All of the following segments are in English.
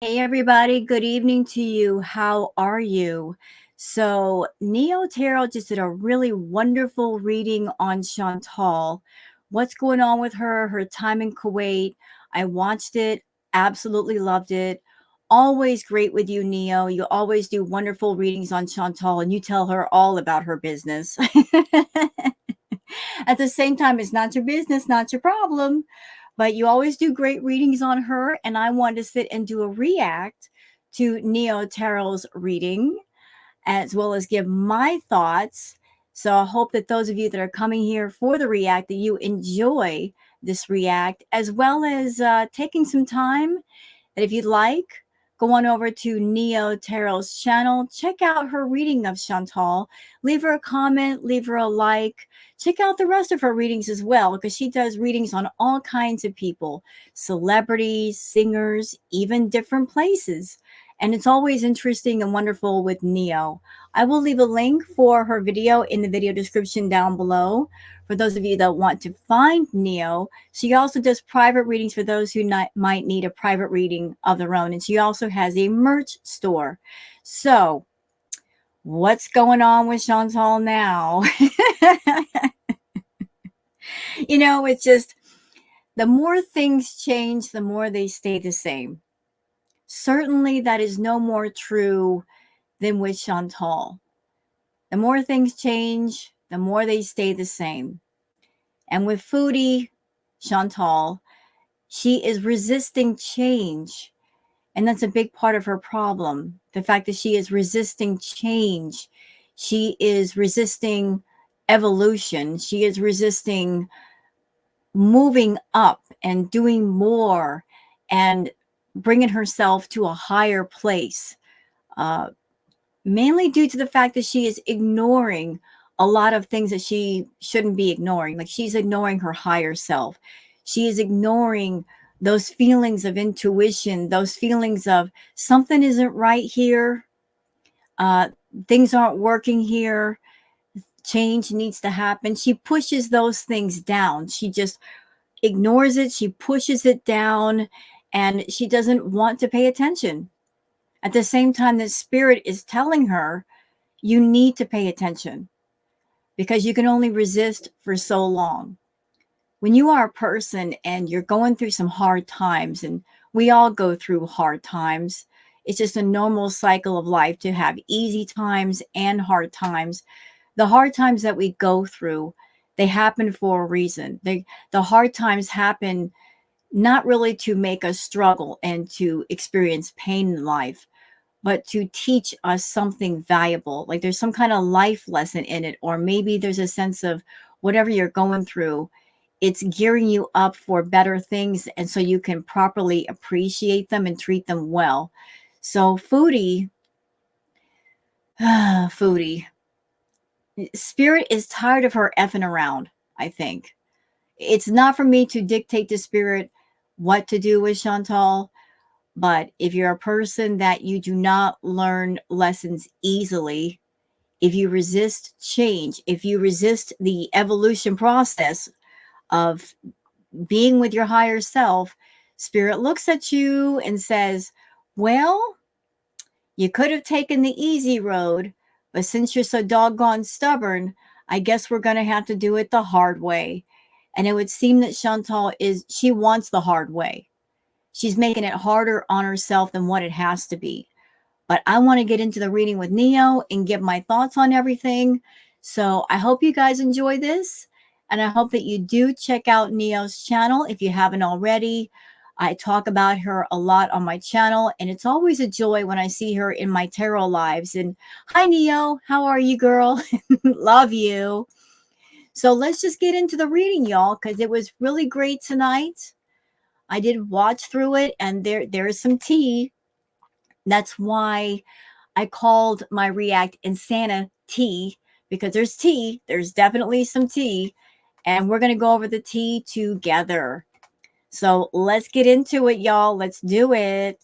Hey everybody, good evening to you. How are you? So, Neo Tarot just did a really wonderful reading on Chantal. What's going on with her time in Kuwait? I watched it, absolutely loved it. Always great with you, Neo. You always do wonderful readings on Chantal and you tell her all about her business. At the same time, it's not your business, not your problem. But you always do great readings on her. And I wanted to sit and do a react to Neo Tarot's reading, as well as give my thoughts. So I hope that those of you that are coming here for the react, that you enjoy this react, as well as taking some time that if you'd like, go on over to Neo Tarot's channel, check out her reading of Chantal, leave her a comment, leave her a like, check out the rest of her readings as well, because she does readings on all kinds of people, celebrities, singers, even different places. And it's always interesting and wonderful with Neo. I will leave a link for her video in the video description down below for those of you that want to find Neo. She also does private readings for those who might need a private reading of their own. And she also has a merch store. So, what's going on with Chantal now? It's just the more things change, the more they stay the same. Certainly, that is no more true than with Chantal. The more things change, the more they stay the same. And with Foodie, Chantal, she is resisting change. And that's a big part of her problem. The fact that she is resisting change. She is resisting evolution. She is resisting moving up and doing more and bringing herself to a higher place. Mainly due to the fact that she is ignoring a lot of things that she shouldn't be ignoring. Like she's ignoring her higher self. She is ignoring those feelings of intuition, those feelings of something isn't right here. Uh, Things aren't working here. Change needs to happen. She pushes those things down. She just ignores it. She pushes it down and she doesn't want to pay attention. At the same time, that spirit is telling her, you need to pay attention because you can only resist for so long. When you are a person and you're going through some hard times, and we all go through hard times, it's just a normal cycle of life to have easy times and hard times. The hard times that we go through, they happen for a reason. The hard times happen not really to make us struggle and to experience pain in life, but to teach us something valuable. Like there's some kind of life lesson in it, or maybe there's a sense of whatever you're going through, it's gearing you up for better things. And so you can properly appreciate them and treat them well. So Foodie, Foodie, spirit is tired of her effing around, I think. It's not for me to dictate to spirit what to do with Chantal. But if you're a person that you do not learn lessons easily, if you resist change, if you resist the evolution process of being with your higher self, spirit looks at you and says, well, you could have taken the easy road, but since you're so doggone stubborn, I guess we're going to have to do it the hard way. And it would seem that Chantal she wants the hard way. She's making it harder on herself than what it has to be. But I want to get into the reading with Neo and give my thoughts on everything. So I hope you guys enjoy this. And I hope that you do check out Neo's channel if you haven't already. I talk about her a lot on my channel, and it's always a joy when I see her in my tarot lives. And hi, Neo. How are you, girl? Love you. So let's just get into the reading, y'all, because it was really great tonight. I did watch through it, and there is some tea. That's why I called my react Insani-Tea, because there's tea. There's definitely some tea, and we're going to go over the tea together. So let's get into it, y'all. Let's do it.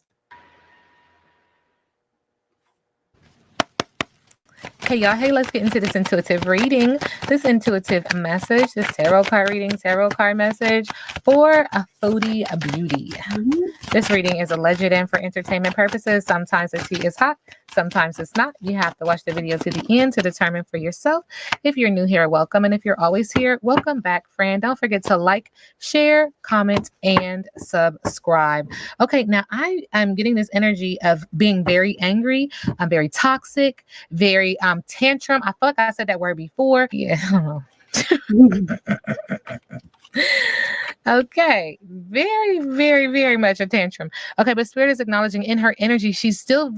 Hey y'all, hey, let's get into this intuitive reading, this intuitive message, this tarot card reading, tarot card message for a foodie beauty. Mhm. This reading is alleged and for entertainment purposes. Sometimes the tea is hot, sometimes it's not. You have to watch the video to the end to determine for yourself. If you're new here, welcome. And if you're always here, welcome back, friend. Don't forget to like, share, comment, and subscribe. Okay, now I am getting this energy of being very angry. I'm very toxic, very tantrum. I feel like I said that word before. Yeah. Okay, very, very, very much a tantrum. Okay, but Spirit is acknowledging in her energy, she's still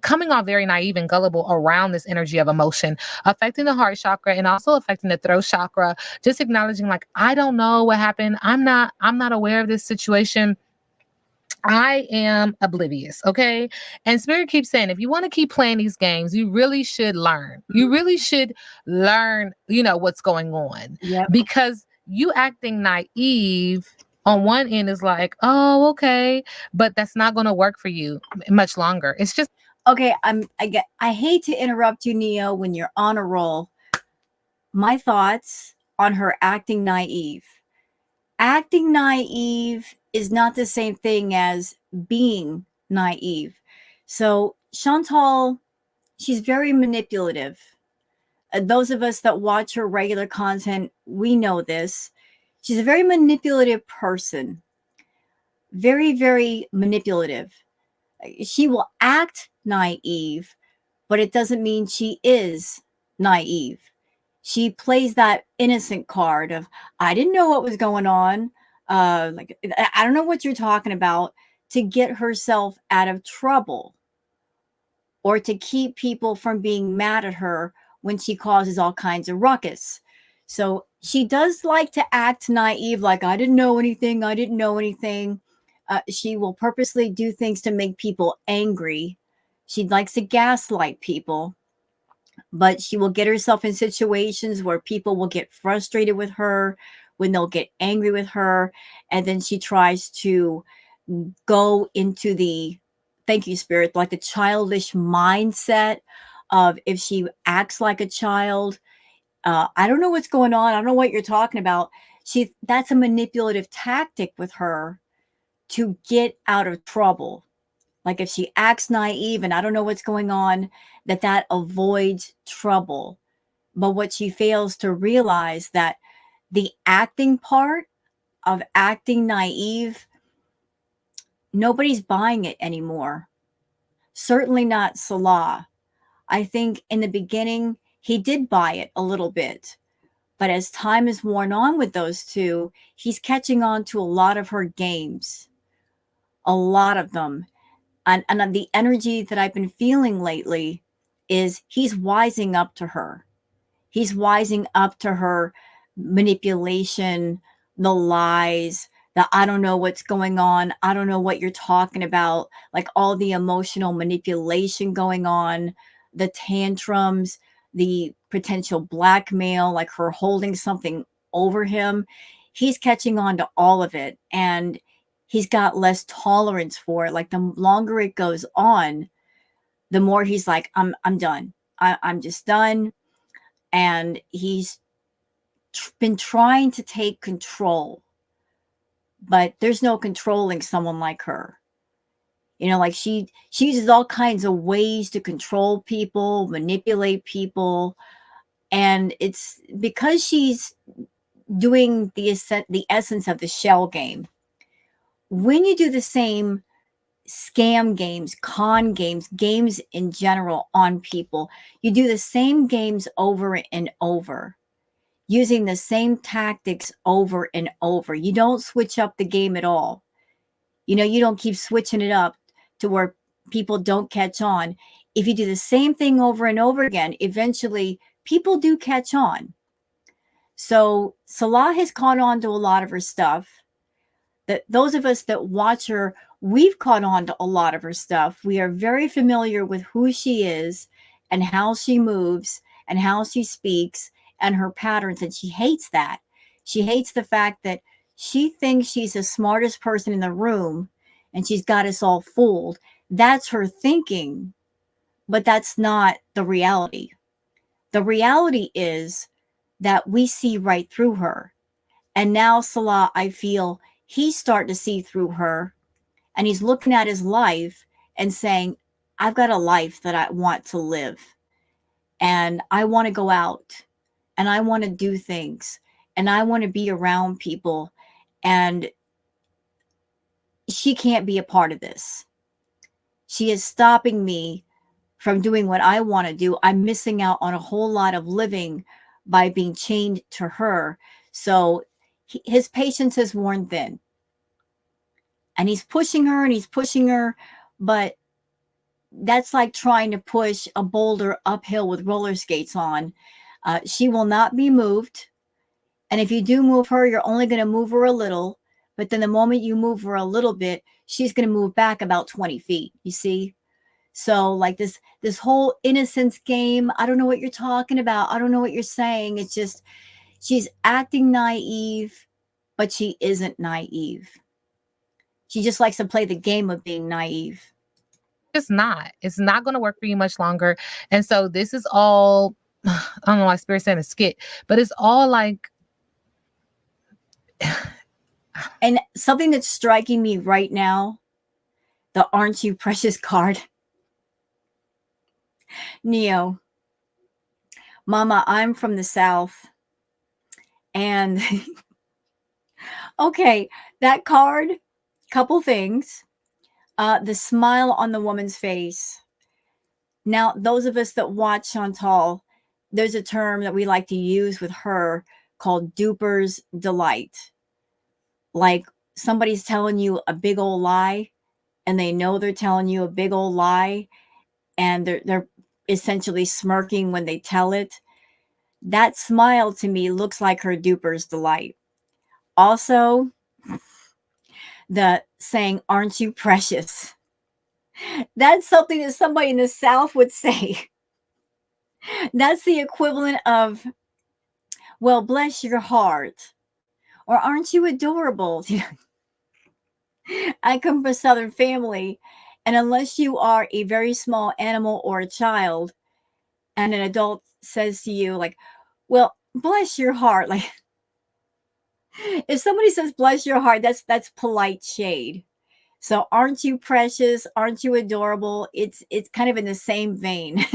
coming off very naive and gullible around this energy of emotion, affecting the heart chakra and also affecting the throat chakra. Just acknowledging, like, I don't know what happened. I'm not aware of this situation. I am oblivious, okay? And Spirit keeps saying, if you want to keep playing these games, you really should learn. You really should learn, what's going on. Yep. Because you acting naive on one end is like, oh, okay, but that's not going to work for you much longer. It's just Okay, I hate to interrupt you, Neo, when you're on a roll. My thoughts on her acting naive. Acting naive is not the same thing as being naive. So Chantal, she's very manipulative. Those of us that watch her regular content, we know this. She's a very manipulative person. Very, very manipulative. She will act naive, but it doesn't mean she is naive. She plays that innocent card of, I didn't know what was going on. Like, I don't know what you're talking about, to get herself out of trouble or to keep people from being mad at her when she causes all kinds of ruckus. So she does like to act naive, like, I didn't know anything. I didn't know anything. She will purposely do things to make people angry. She likes to gaslight people, but she will get herself in situations where people will get frustrated with her, when they'll get angry with her. And then she tries to go into the, thank you, Spirit, like the childish mindset of, if she acts like a child, I don't know what's going on. I don't know what you're talking about. That's a manipulative tactic with her to get out of trouble. Like, if she acts naive and I don't know what's going on, that avoids trouble. But what she fails to realize, that the acting part of acting naive, nobody's buying it anymore. Certainly not Salah. I think in the beginning he did buy it a little bit. But as time has worn on with those two, he's catching on to a lot of her games. A lot of them. And the energy that I've been feeling lately is he's wising up to her. He's wising up to her manipulation, the lies, the I don't know what's going on. I don't know what you're talking about. Like, all the emotional manipulation going on, the tantrums, the potential blackmail, like her holding something over him. He's catching on to all of it. And he's got less tolerance for it. Like, the longer it goes on, the more he's like, I'm done. I'm just done. And he's been trying to take control, but there's no controlling someone like her. Like, she uses all kinds of ways to control people, manipulate people. And it's because she's doing the essence of the shell game. When you do the same scam games, con games, games in general on people, you do the same games over and over, using the same tactics over and over. You don't switch up the game at all. You don't keep switching it up to where people don't catch on. If you do the same thing over and over again, eventually people do catch on. So Salah has caught on to a lot of her stuff. That those of us that watch her, we've caught on to a lot of her stuff. We are very familiar with who she is and how she moves and how she speaks and her patterns. And she hates that. She hates the fact that she thinks she's the smartest person in the room and she's got us all fooled. That's her thinking, but that's not the reality. The reality is that we see right through her. And now Salah, I feel he's starting to see through her, and he's looking at his life and saying, I've got a life that I want to live, and I want to go out, and I want to do things, and I want to be around people. And she can't be a part of this. She is stopping me from doing what I want to do. I'm missing out on a whole lot of living by being chained to her. So his patience has worn thin. And he's pushing her and he's pushing her. But that's like trying to push a boulder uphill with roller skates on. She will not be moved. And if you do move her, you're only going to move her a little. But then the moment you move her a little bit, she's going to move back about 20 feet. You see? So like this whole innocence game, I don't know what you're talking about. I don't know what you're saying. It's just she's acting naive, but she isn't naive. She just likes to play the game of being naive. It's not going to work for you much longer. And so this is all, I don't know why Spirit said a skit, but it's all like, and something that's striking me right now, the Aren't You Precious card. Neo, Mama, I'm from the South. And okay, that card, couple things. The smile on the woman's face. Now, those of us that watch Chantal, there's a term that we like to use with her called duper's delight. Like somebody's telling you a big old lie, and they know they're telling you a big old lie, and they're essentially smirking when they tell it. That smile to me looks like her duper's delight. Also, the saying, "Aren't you precious?" That's something that somebody in the South would say. That's the equivalent of, well, bless your heart, or aren't you adorable? I come from a Southern family, and unless you are a very small animal or a child, and an adult says to you, like, well, bless your heart, like, if somebody says bless your heart, that's polite shade. So aren't you precious? Aren't you adorable? It's kind of in the same vein.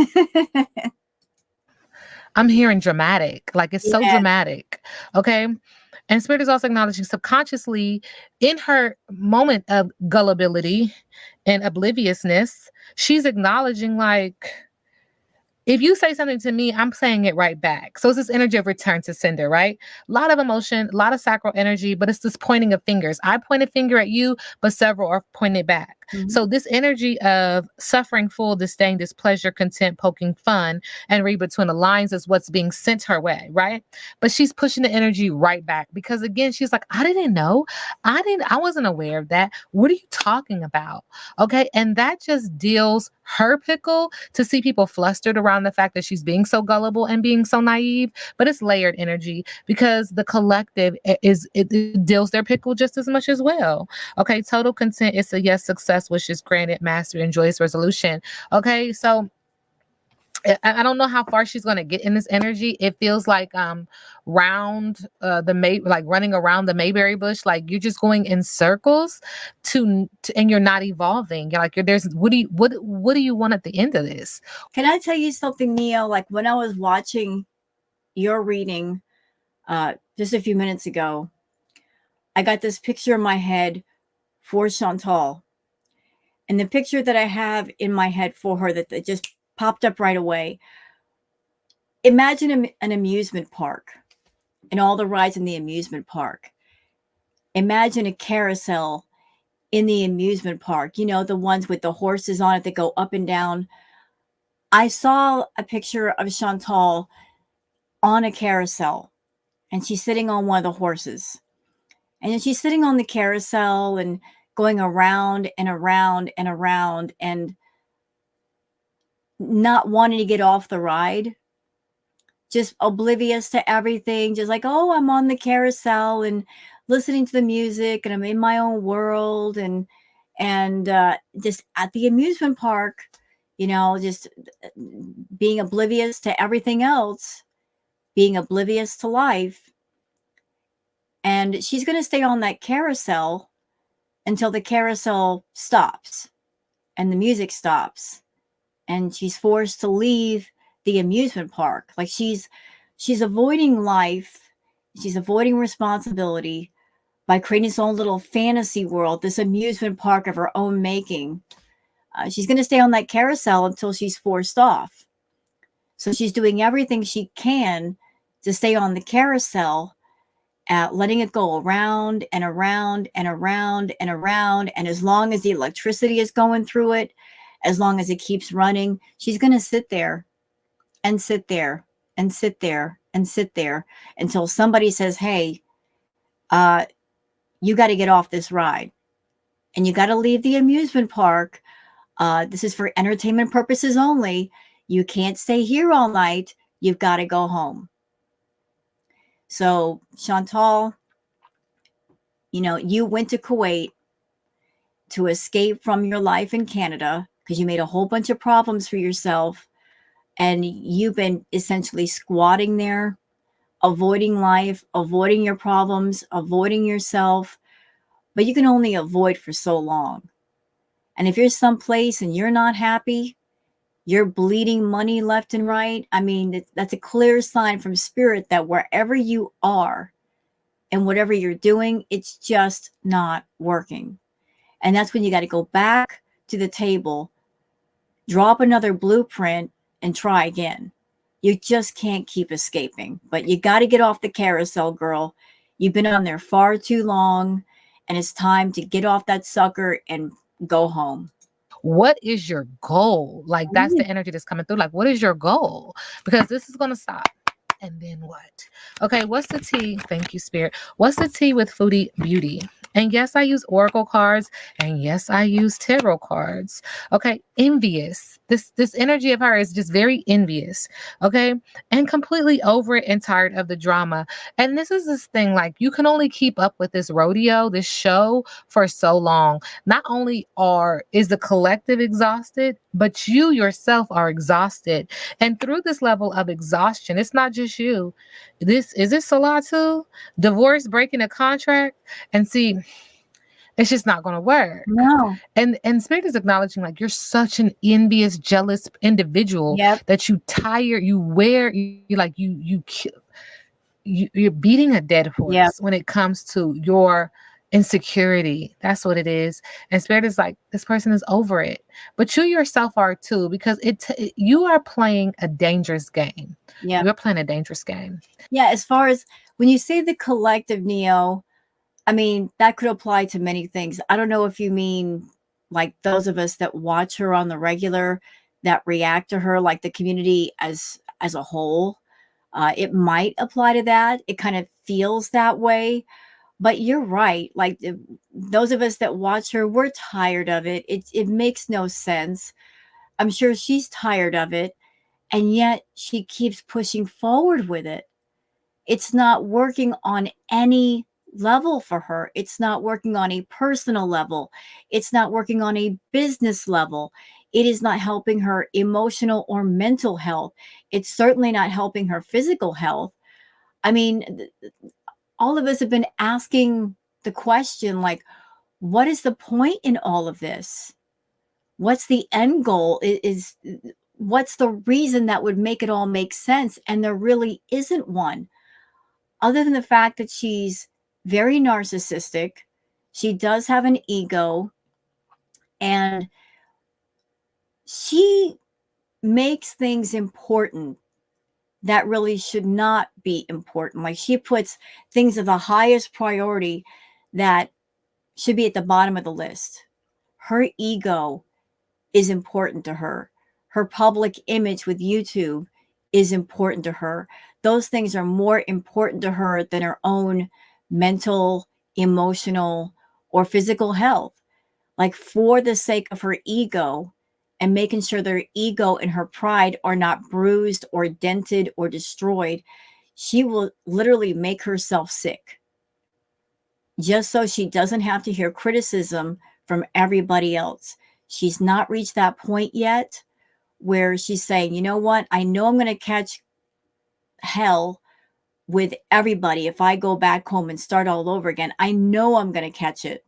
I'm hearing dramatic. Like it's so Yeah. dramatic. Okay. And Spirit is also acknowledging subconsciously in her moment of gullibility and obliviousness, she's acknowledging, like, if you say something to me, I'm saying it right back. So it's this energy of return to sender, right? A lot of emotion, a lot of sacral energy, but it's this pointing of fingers. I point a finger at you, but several are pointed back. Mhm. So this energy of suffering, full, disdain, displeasure, contempt, poking fun, and read between the lines is what's being sent her way, right? But she's pushing the energy right back because again, she's like, I didn't know. I wasn't aware of that. What are you talking about? Okay. And that just deals her pickle to see people flustered around the fact that she's being so gullible and being so naive, but it's layered energy because the collective it deals their pickle just as much as well. Okay, total content is a yes, success, wishes granted, mastery, and joyous resolution. Okay, so I don't know how far she's going to get in this energy. It feels like round the May, like running around the Mayberry bush, like you're just going in circles and you're not evolving. You're like there's what do you want at the end of this? Can I tell you something, Neo? Like when I was watching your reading just a few minutes ago, I got this picture in my head for Chantal. And the picture that I have in my head for her that just popped up right away. Imagine an amusement park and all the rides in the amusement park. Imagine a carousel in the amusement park, you know, the ones with the horses on it that go up and down. I saw a picture of Chantal on a carousel, and she's sitting on one of the horses. And then she's sitting on the carousel and going around and around and around and not wanting to get off the ride, just oblivious to everything, just like, oh, I'm on the carousel and listening to the music and I'm in my own world and just at the amusement park, just being oblivious to everything else, being oblivious to life. And she's going to stay on that carousel until the carousel stops and the music stops and she's forced to leave the amusement park. Like she's avoiding life, she's avoiding responsibility by creating this own little fantasy world, this amusement park of her own making. She's going to stay on that carousel until she's forced off. So she's doing everything she can to stay on the carousel, letting it go around and around and around and around. And as long as the electricity is going through it, as long as it keeps running, she's going to sit there and sit there and sit there and sit there until somebody says, hey, you got to get off this ride and you got to leave the amusement park. This is for entertainment purposes only. You can't stay here all night. You've got to go home. So, Chantal, you went to Kuwait to escape from your life in Canada because you made a whole bunch of problems for yourself. And you've been essentially squatting there, avoiding life, avoiding your problems, avoiding yourself. But you can only avoid for so long. And if you're someplace and you're not happy, you're bleeding money left and right. I mean, that's a clear sign from spirit that wherever you are and whatever you're doing, it's just not working. And that's when you got to go back to the table, drop another blueprint, and try again. You just can't keep escaping. But you got to get off the carousel, girl. You've been on there far too long, and it's time to get off that sucker and go home. What is your goal? Like, that's the energy that's coming through. Like, what is your goal? Because this is going to stop. And then what? Okay, what's the tea? Thank you, Spirit. What's the tea with Foodie Beauty? And yes, I use oracle cards. And yes, I use tarot cards. Okay, envious. This energy of her is just very envious. Okay, and completely over it and tired of the drama. And this thing, like, you can only keep up with this rodeo, this show, for so long. Not only is the collective exhausted, but you yourself are exhausted. And through this level of exhaustion, it's not just you. This Salah too? Divorce, breaking a contract, and see, it's just not going to work. No. And Spirit is acknowledging, like, you're such an envious, jealous individual that you tire, you wear, you're beating a dead horse when it comes to your insecurity. That's what it is. And Spirit is like, this person is over it, but you yourself are too, because you are playing a dangerous game. You're playing a dangerous game. As far as when you say the collective, Neo, I mean, that could apply to many things. I don't know if you mean like those of us that watch her on the regular, that react to her, like the community as a whole. It might apply to that. It kind of feels that way. But you're right. Like those of us that watch her, we're tired of it. It makes no sense. I'm sure she's tired of it. And yet she keeps pushing forward with it. It's not working on any level for her. It's not working on a personal level. It's not working on a business level. It is not helping her emotional or mental health. It's certainly not helping her physical health. I mean, all of us have been asking the question, like, what is the point in all of this? What's the end goal? What's the reason that would make it all make sense? And there really isn't one, other than the fact that she's very narcissistic. She does have an ego, and she makes things important that really should not be important. Like, she puts things of the highest priority that should be at the bottom of the list. Her ego is important to her. Her public image with YouTube is important to her. Those things are more important to her than her own mental, emotional, or physical health. Like, for the sake of her ego and making sure their ego and her pride are not bruised or dented or destroyed, she will literally make herself sick just so she doesn't have to hear criticism from everybody else. She's not reached that point yet, where she's saying, you know what? I know I'm going to catch hell with everybody if I go back home and start all over again. I know I'm going to catch it,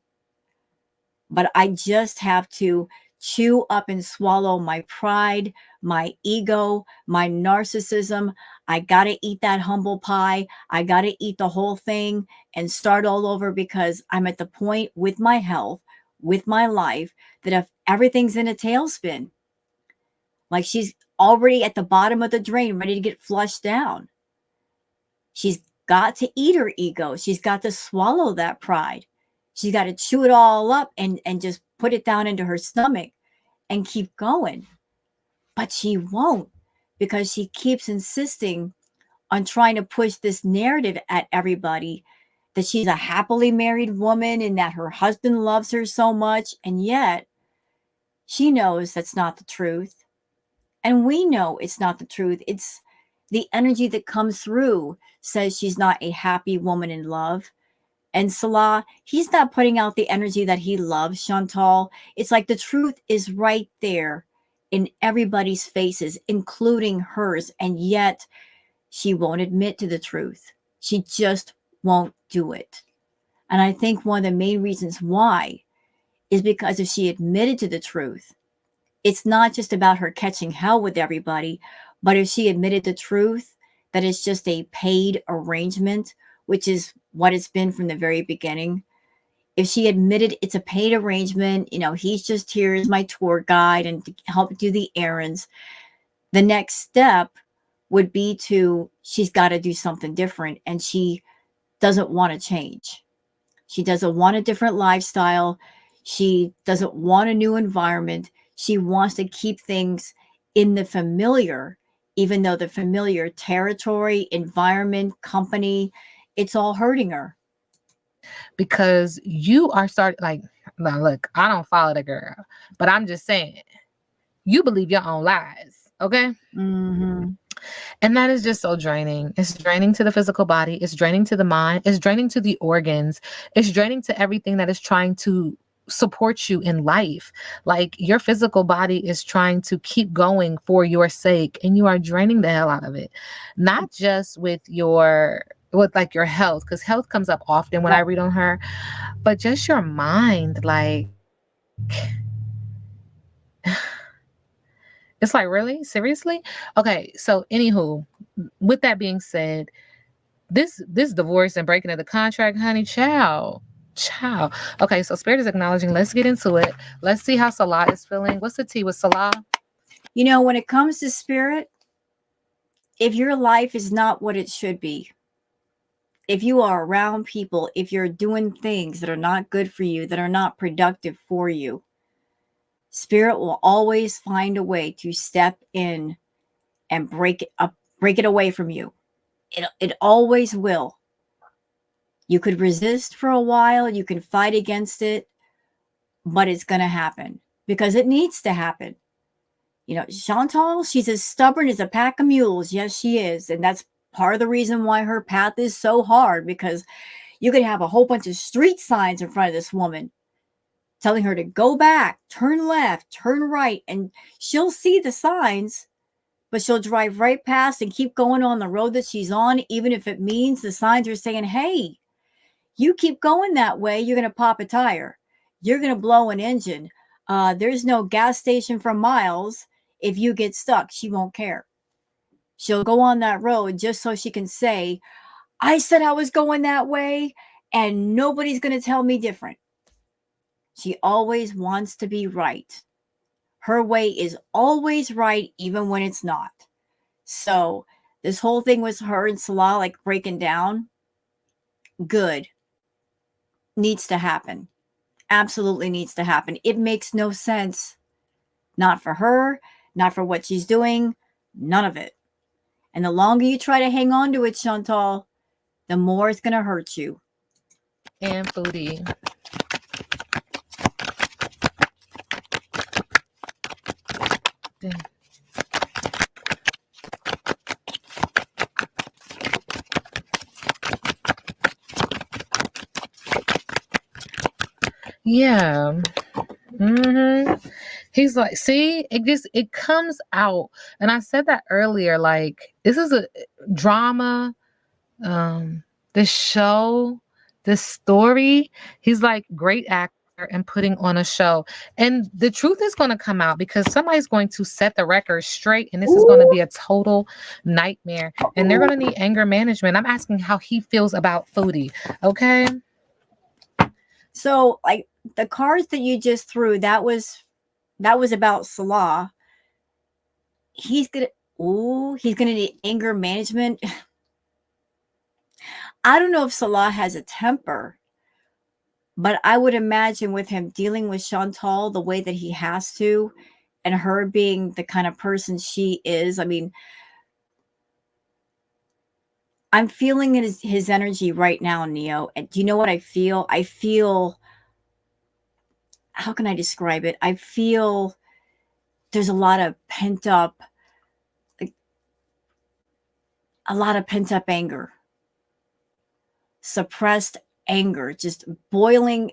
but I just have to chew up and swallow my pride, my ego, my narcissism. I got to eat that humble pie. I got to eat the whole thing and start all over, because I'm at the point with my health, with my life, that if everything's in a tailspin, like she's already at the bottom of the drain, ready to get flushed down. She's got to eat her ego. She's got to swallow that pride. She's got to chew it all up and just put it down into her stomach and keep going. But she won't, because she keeps insisting on trying to push this narrative at everybody that she's a happily married woman and that her husband loves her so much. And yet she knows that's not the truth. And we know it's not the truth. It's the energy that comes through says she's not a happy woman in love. And Salah, he's not putting out the energy that he loves, Chantal. It's like the truth is right there in everybody's faces, including hers. And yet she won't admit to the truth. She just won't do it. And I think one of the main reasons why is because if she admitted to the truth, it's not just about her catching hell with everybody, but if she admitted the truth, that it's just a paid arrangement, which is what it's been from the very beginning. If she admitted it's a paid arrangement, he's just here as my tour guide and to help do the errands, the next step would be she's got to do something different, and she doesn't want to change. She doesn't want a different lifestyle. She doesn't want a new environment. She wants to keep things in the familiar, even though the familiar territory, environment, company, it's all hurting her. Because you are starting, like, now look, I don't follow the girl, but I'm just saying, you believe your own lies, okay? Mm-hmm. And that is just so draining. It's draining to the physical body. It's draining to the mind. It's draining to the organs. It's draining to everything that is trying to support you in life. Like, your physical body is trying to keep going for your sake, and you are draining the hell out of it. Not just with your health, because health comes up often when I read on her, but just your mind. Like, it's like, really? Seriously? Okay, so anywho, with that being said, this divorce and breaking of the contract, honey, child. Okay, so Spirit is acknowledging. Let's get into it. Let's see how Salah is feeling. What's the tea with Salah? When it comes to Spirit, if your life is not what it should be, if you are around people, if you're doing things that are not good for you, that are not productive for you, Spirit will always find a way to step in and break it away from you. It always will. You could resist for a while, you can fight against it, but it's going to happen because it needs to happen. Chantal, she's as stubborn as a pack of mules. Yes, she is. And that's part of the reason why her path is so hard, because you could have a whole bunch of street signs in front of this woman telling her to go back, turn left, turn right, and she'll see the signs, but she'll drive right past and keep going on the road that she's on, even if it means the signs are saying, hey, you keep going that way, you're going to pop a tire. You're going to blow an engine. There's no gas station for miles. If you get stuck, she won't care. She'll go on that road just so she can say, I said I was going that way, and nobody's going to tell me different. She always wants to be right. Her way is always right, even when it's not. So this whole thing with her and Salah, like, breaking down, good. Needs to happen. Absolutely needs to happen. It makes no sense. Not for her, not for what she's doing, none of it. And the longer you try to hang on to it, Chantal, the more it's going to hurt you. And Foodie. Yeah. He's like, see, it comes out. And I said that earlier, like, this is a drama, the show, the story. He's like great actor and putting on a show. And the truth is going to come out because somebody's going to set the record straight and this is going to Ooh. be a total nightmare. And they're going to need anger management. I'm asking how he feels about Foodie. Okay. So, like the cards that you just threw, that was about Salah. He's gonna he's gonna need anger management. I don't know if Salah has a temper, but I would imagine with him dealing with Chantal the way that he has to, and her being the kind of person she is. I mean, I'm feeling his energy right now, Neo. And do you know what I feel? I feel, how can I describe it? I feel there's a lot of pent up, like, a lot of pent up anger, suppressed anger, just boiling,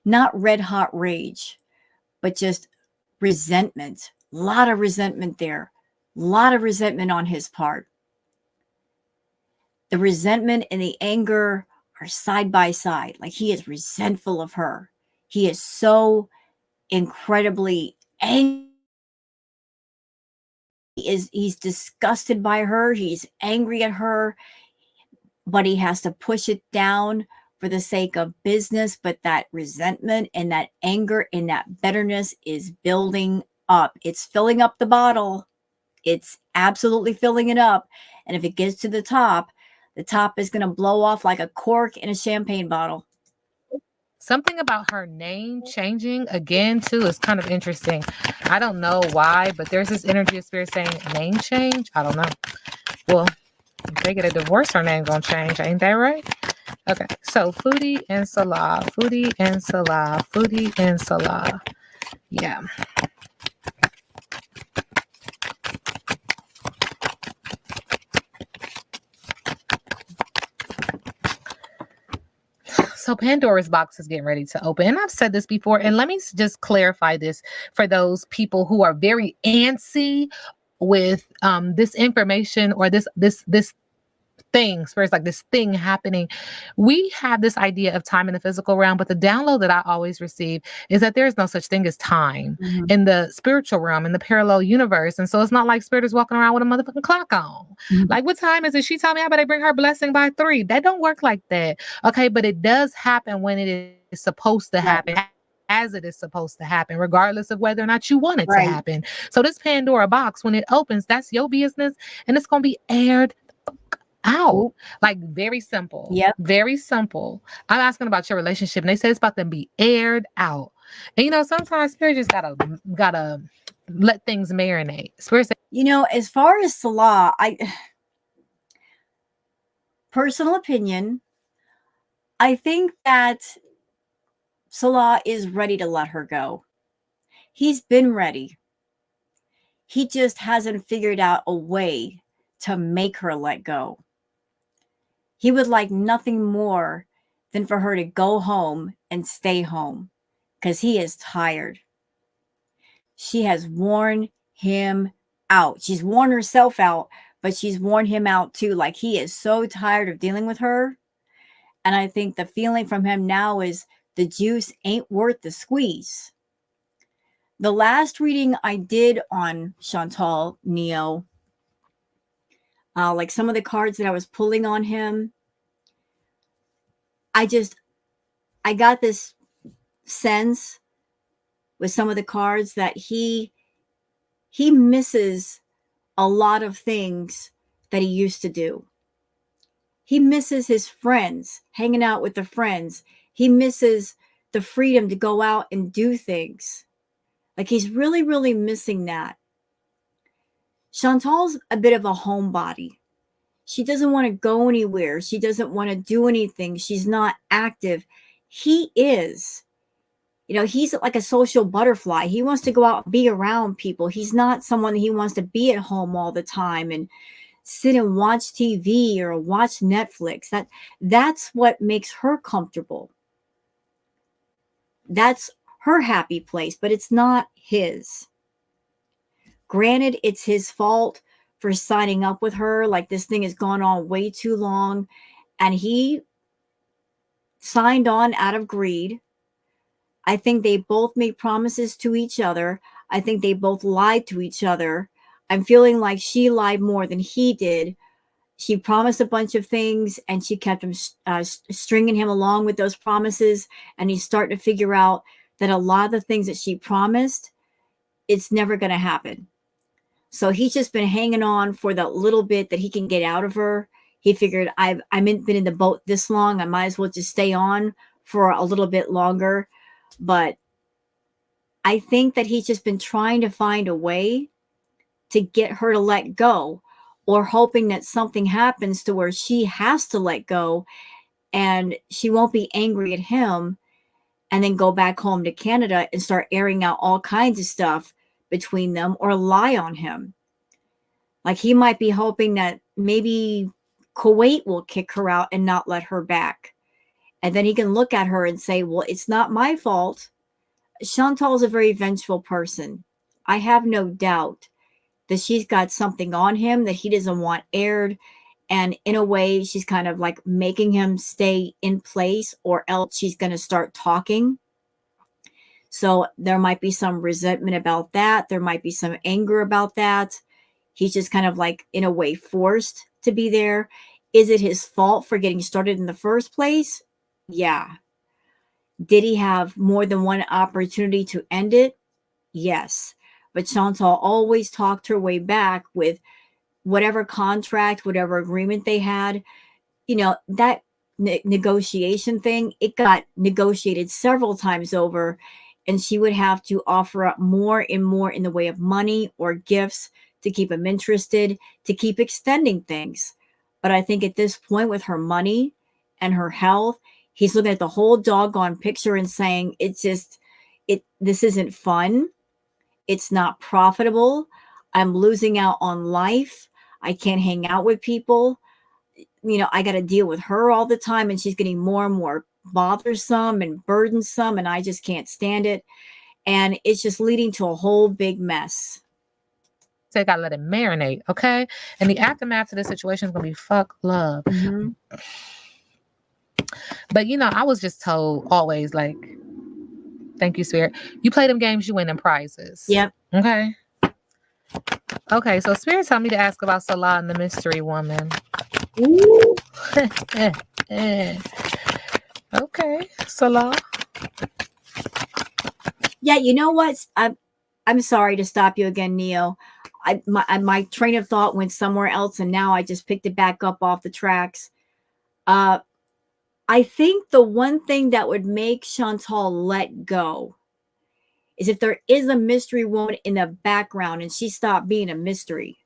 not red hot rage, but just resentment. A lot of resentment there. A lot of resentment on his part. The resentment and the anger are side by side. Like he is resentful of her. He is so incredibly angry. He's disgusted by her. He's angry at her, but he has to push it down for the sake of business. But that resentment and that anger and that bitterness is building up. It's filling up the bottle. It's absolutely filling it up. And if it gets to the top is going to blow off like a cork in a champagne bottle. Something about her name changing again too is kind of interesting. I don't know why, but there's this energy of spirit saying name change. I don't know. Well, if they get a divorce, her name gonna change. Ain't that right? Okay, so Foodie and Salah, Foodie and Salah, Foodie and Salah. Yeah. So Pandora's box is getting ready to open. And I've said this before, and let me just clarify this for those people who are very antsy with this information or this thing, spirits like this thing happening. We have this idea of time in the physical realm, but the download that I always receive is that there is no such thing as time in the spiritual realm, in the parallel universe. And so it's not like spirit is walking around with a motherfucking clock on. Like, what time is it? She told me I better bring her blessing by 3. That don't work like that. Okay, but it does happen when it is supposed to happen. As it is supposed to happen, regardless of whether or not you want it to Right. happen. So this Pandora box, when it opens, that's your business, and it's gonna be aired out. Oop. Like, very simple. Yep. Very simple. I'm asking about your relationship, and they said it's about to be aired out. And sometimes spirit just gotta let things marinate. Spirit said, As far as Salah, personal opinion, I think that Salah is ready to let her go. He's been ready. He just hasn't figured out a way to make her let go. He would like nothing more than for her to go home and stay home because he is tired. She has worn him out. She's worn herself out, but she's worn him out too. Like he is so tired of dealing with her. And I think the feeling from him now is the juice ain't worth the squeeze. The last reading I did on Chantal Neo, like some of the cards that I was pulling on him, I got this sense with some of the cards that he misses a lot of things that he used to do. He misses his friends, hanging out with the friends. He misses the freedom to go out and do things. Like he's really, really missing that. Chantal's a bit of a homebody. She doesn't want to go anywhere. She doesn't want to do anything. She's not active. He is. He's like a social butterfly. He wants to go out and be around people. He's not someone he wants to be at home all the time and sit and watch TV or watch Netflix. That's what makes her comfortable. That's her happy place, but it's not his. Granted, it's his fault for signing up with her. Like, this thing has gone on way too long. And he signed on out of greed. I think they both made promises to each other. I think they both lied to each other. I'm feeling like she lied more than he did. She promised a bunch of things and she kept him stringing him along with those promises. And he's starting to figure out that a lot of the things that she promised, it's never going to happen. So he's just been hanging on for the little bit that he can get out of her. He figured, been in the boat this long, I might as well just stay on for a little bit longer. But I think that he's just been trying to find a way to get her to let go, or hoping that something happens to where she has to let go and she won't be angry at him, and then go back home to Canada and start airing out all kinds of stuff between them or lie on him. Like, he might be hoping that maybe Kuwait will kick her out and not let her back. And then he can look at her and say, well, it's not my fault. Chantal is a very vengeful person. I have no doubt that she's got something on him that he doesn't want aired. And in a way, she's kind of like making him stay in place, or else she's going to start talking. So there might be some resentment about that. There might be some anger about that. He's just kind of like, in a way, forced to be there. Is it his fault for getting started in the first place? Yeah. Did he have more than one opportunity to end it? Yes. But Chantal always talked her way back with whatever contract, whatever agreement they had. That negotiation thing, it got negotiated several times over, and she would have to offer up more and more in the way of money or gifts to keep him interested, to keep extending things. But I think at this point, with her money and her health, he's looking at the whole doggone picture and saying, this isn't fun. It's not profitable. I'm losing out on life. I can't hang out with people. I got to deal with her all the time, and she's getting more and more bothersome and burdensome, and I just can't stand it. And it's just leading to a whole big mess. They gotta let it marinate, okay? And the aftermath of this situation is gonna be fuck love. Mm-hmm. But I was just told always, like, thank you, Spirit. You play them games, you win them prizes. Yep. Okay. Okay, so Spirit told me to ask about Salah and the mystery woman. Ooh. Okay, Salah. Yeah, you know what? I'm sorry to stop you again, Neo. My train of thought went somewhere else, and now I just picked it back up off the tracks. I think the one thing that would make Chantal let go is if there is a mystery woman in the background and she stopped being a mystery.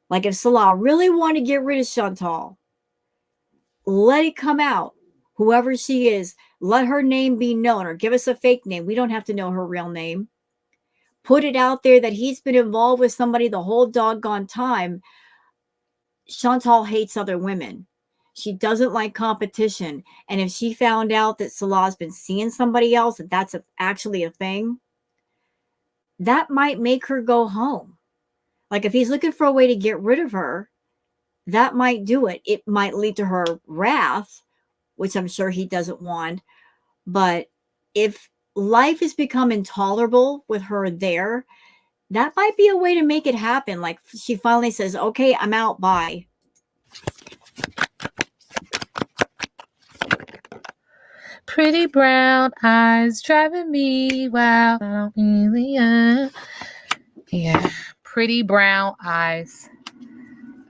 Like, if Salah really wanted to get rid of Chantal, let it come out. Whoever she is, let her name be known, or give us a fake name. We don't have to know her real name. Put it out there that he's been involved with somebody the whole doggone time. Chantal hates other women. She doesn't like competition. And if she found out that Salah's been seeing somebody else, that that's actually a thing, that might make her go home. Like, if he's looking for a way to get rid of her, that might do it. It might lead to her wrath, which I'm sure he doesn't want. But if life has become intolerable with her there, that might be a way to make it happen. Like, she finally says, okay, I'm out, bye. Pretty brown eyes driving me wild. Yeah, pretty brown eyes.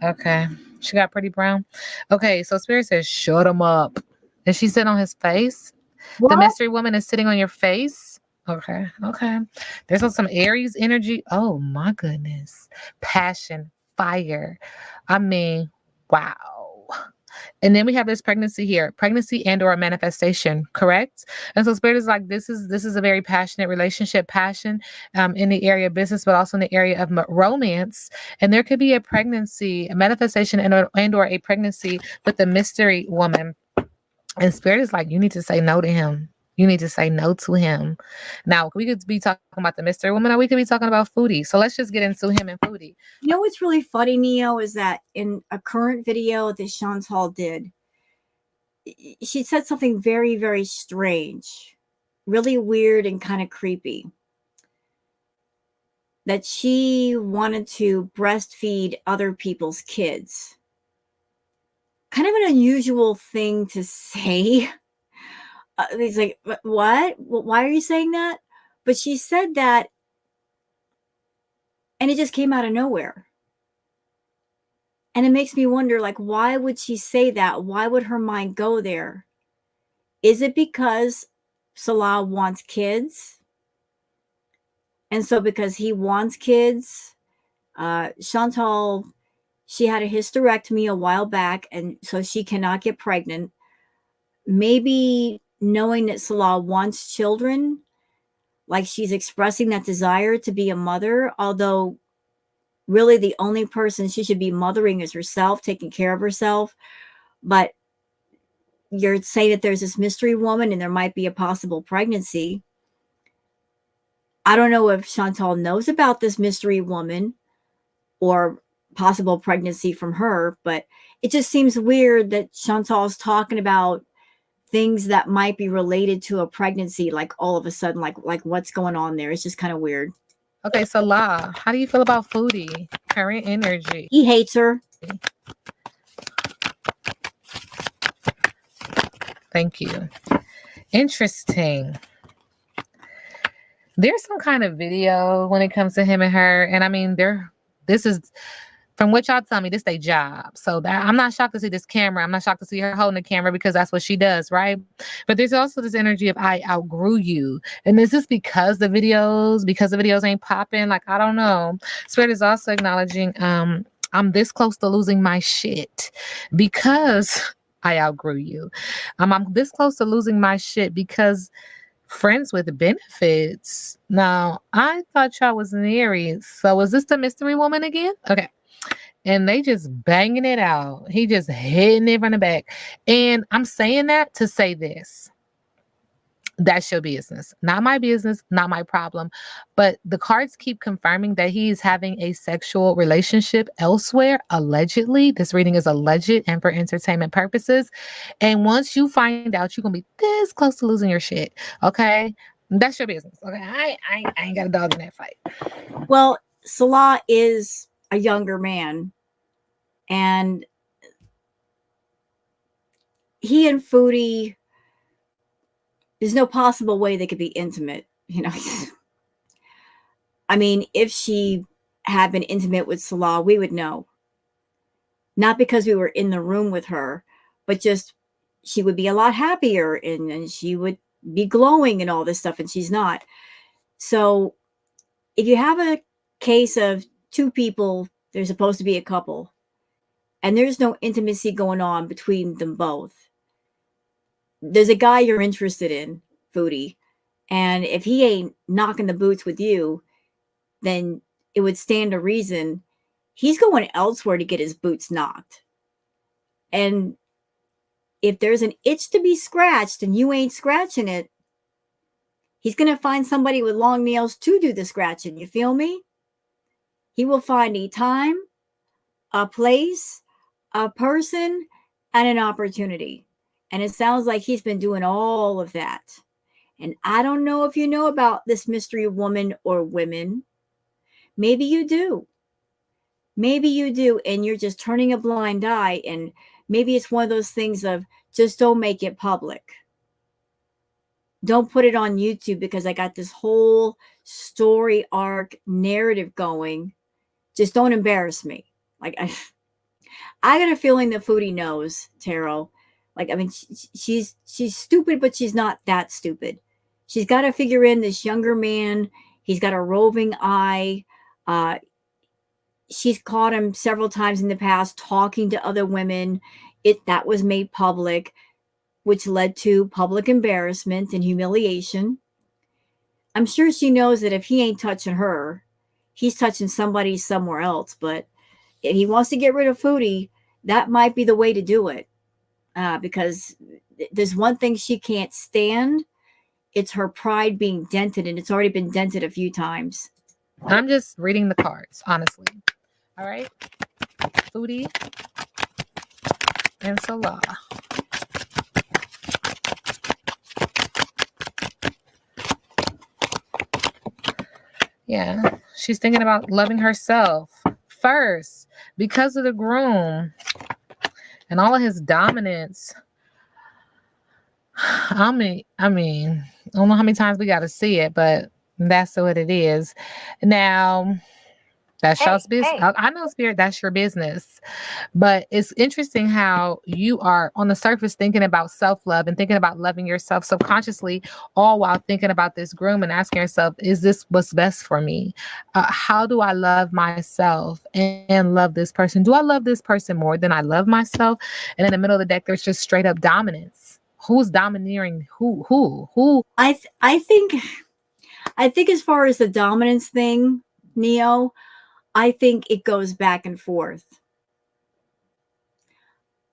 Okay, she got pretty brown. Okay, so Spirit says, shut him up. Is she sitting on his face? What? The mystery woman is sitting on your face? Okay. There's some Aries energy. Oh my goodness. Passion, fire. I mean, wow. And then we have this pregnancy here, pregnancy and or a manifestation, correct? And so Spirit is like, this is a very passionate relationship, passion in the area of business, but also in the area of romance. And there could be a pregnancy, a manifestation and or a pregnancy with the mystery woman. And Spirit is like, you need to say no to him. You need to say no to him. Now, we could be talking about the mystery woman, or we could be talking about Foodie. So let's just get into him and Foodie. You know what's really funny, Neo, is that in a current video that Chantal did, she said something very, very strange, really weird and kind of creepy. That she wanted to breastfeed other people's kids. Kind of an unusual thing to say. He's like, what? Why are you saying that? But she said that, and it just came out of nowhere. And it makes me wonder, like, why would she say that? Why would her mind go there? Is it because Salah wants kids? And so because he wants kids, Chantal, she had a hysterectomy a while back, and so she cannot get pregnant. Maybe knowing that Salah wants children, like she's expressing that desire to be a mother, although really the only person she should be mothering is herself, taking care of herself. But you're saying that there's this mystery woman and there might be a possible pregnancy. I don't know if Chantal knows about this mystery woman or possible pregnancy from her, but it just seems weird that Chantal's talking about things that might be related to a pregnancy, like all of a sudden, like what's going on there. It's just kind of weird. Okay, Salah, how do you feel about Foodie? Current energy. He hates her. Thank you. Interesting. There's some kind of video when it comes to him and her, and I mean, this is, from what y'all tell me, this their job. So that I'm not shocked to see this camera. I'm not shocked to see her holding the camera because that's what she does, right? But there's also this energy of I outgrew you. And is this because the videos ain't popping? Like, I don't know. Spirit is also acknowledging I'm this close to losing my shit because I outgrew you. I'm this close to losing my shit because friends with benefits. Now, I thought y'all was an Aries. So is this the mystery woman again? Okay. And they just banging it out. He just hitting it from the back. And I'm saying that to say this. That's your business. Not my business, not my problem. But the cards keep confirming that he's having a sexual relationship elsewhere, allegedly. This reading is alleged and for entertainment purposes. And once you find out, you're going to be this close to losing your shit. Okay? That's your business. Okay? I ain't got a dog in that fight. Well, Salah is a younger man, and he and Foodie, there's no possible way they could be intimate, you know. I mean, if she had been intimate with Salah, we would know. Not because we were in the room with her, but just she would be a lot happier and she would be glowing and all this stuff, and she's not. So if you have a case of two people, they're supposed to be a couple, and there's no intimacy going on between them both. There's a guy you're interested in, Foodie, and if he ain't knocking the boots with you, then it would stand to reason he's going elsewhere to get his boots knocked. And if there's an itch to be scratched and you ain't scratching it, he's going to find somebody with long nails to do the scratching. You feel me? He will find a time, a place, a person, and an opportunity. And it sounds like he's been doing all of that. And I don't know if you know about this mystery woman or women. Maybe you do. Maybe you do, and you're just turning a blind eye. And maybe it's one of those things of just don't make it public. Don't put it on YouTube because I got this whole story arc narrative going. Just don't embarrass me. Like I got a feeling that Foodie knows Tarot. Like, I mean, she's stupid, but she's not that stupid. She's got to figure in this younger man. He's got a roving eye. She's caught him several times in the past talking to other women. That was made public, which led to public embarrassment and humiliation. I'm sure she knows that if he ain't touching her, he's touching somebody somewhere else. But if he wants to get rid of Foodie, that might be the way to do it. Because there's one thing she can't stand It's her pride being dented, and it's already been dented a few times. I'm just reading the cards, honestly. All right. Foodie and Salah. Yeah. She's thinking about loving herself first because of the groom and all of his dominance. I mean, I don't know how many times we got to see it, but that's what it is. Now, that's y'all's business. I know, Spirit, that's your business. But it's interesting how you are on the surface thinking about self-love and thinking about loving yourself subconsciously, all while thinking about this groom and asking yourself, is this what's best for me? How do I love myself and love this person? Do I love this person more than I love myself? And in the middle of the deck, there's just straight up dominance. Who's domineering who? Who? I think as far as the dominance thing, Neo, I think it goes back and forth.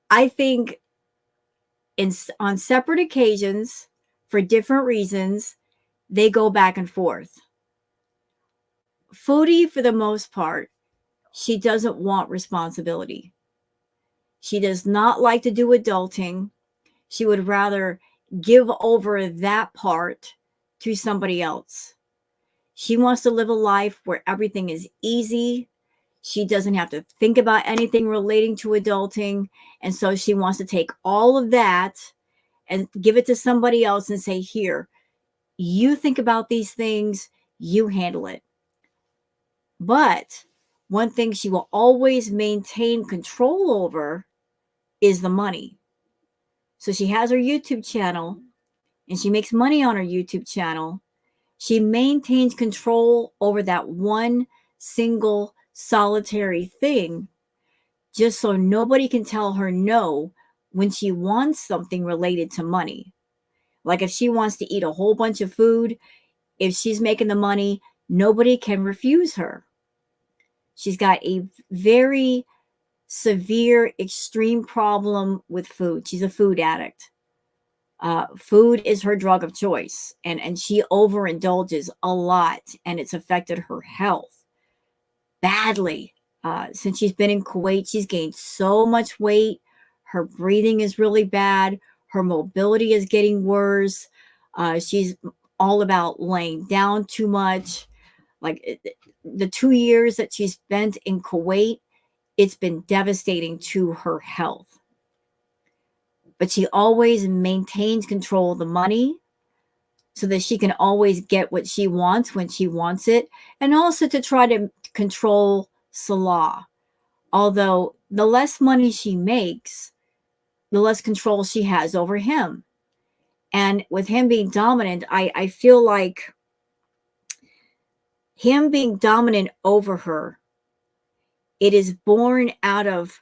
I think on separate occasions for different reasons, they go back and forth. Foodie, for the most part, she doesn't want responsibility. She does not like to do adulting. She would rather give over that part to somebody else. She wants to live a life where everything is easy. She doesn't have to think about anything relating to adulting. And so she wants to take all of that and give it to somebody else and say, here, you think about these things, you handle it. But one thing she will always maintain control over is the money. So she has her YouTube channel and she makes money on her YouTube channel. She maintains control over that one single solitary thing just so nobody can tell her no when she wants something related to money. Like if she wants to eat a whole bunch of food, if she's making the money, nobody can refuse her. She's got a very severe, extreme problem with food. She's a food addict. Food is her drug of choice, and she overindulges a lot, and it's affected her health badly. Since she's been in Kuwait, she's gained so much weight. Her breathing is really bad. Her mobility is getting worse. She's all about laying down too much. Like the 2 years that she's spent in Kuwait, it's been devastating to her health. But she always maintains control of the money so that she can always get what she wants when she wants it, and also to try to control Salah. Although the less money she makes, the less control she has over him. And with him being dominant, I feel like him being dominant over her, it is born out of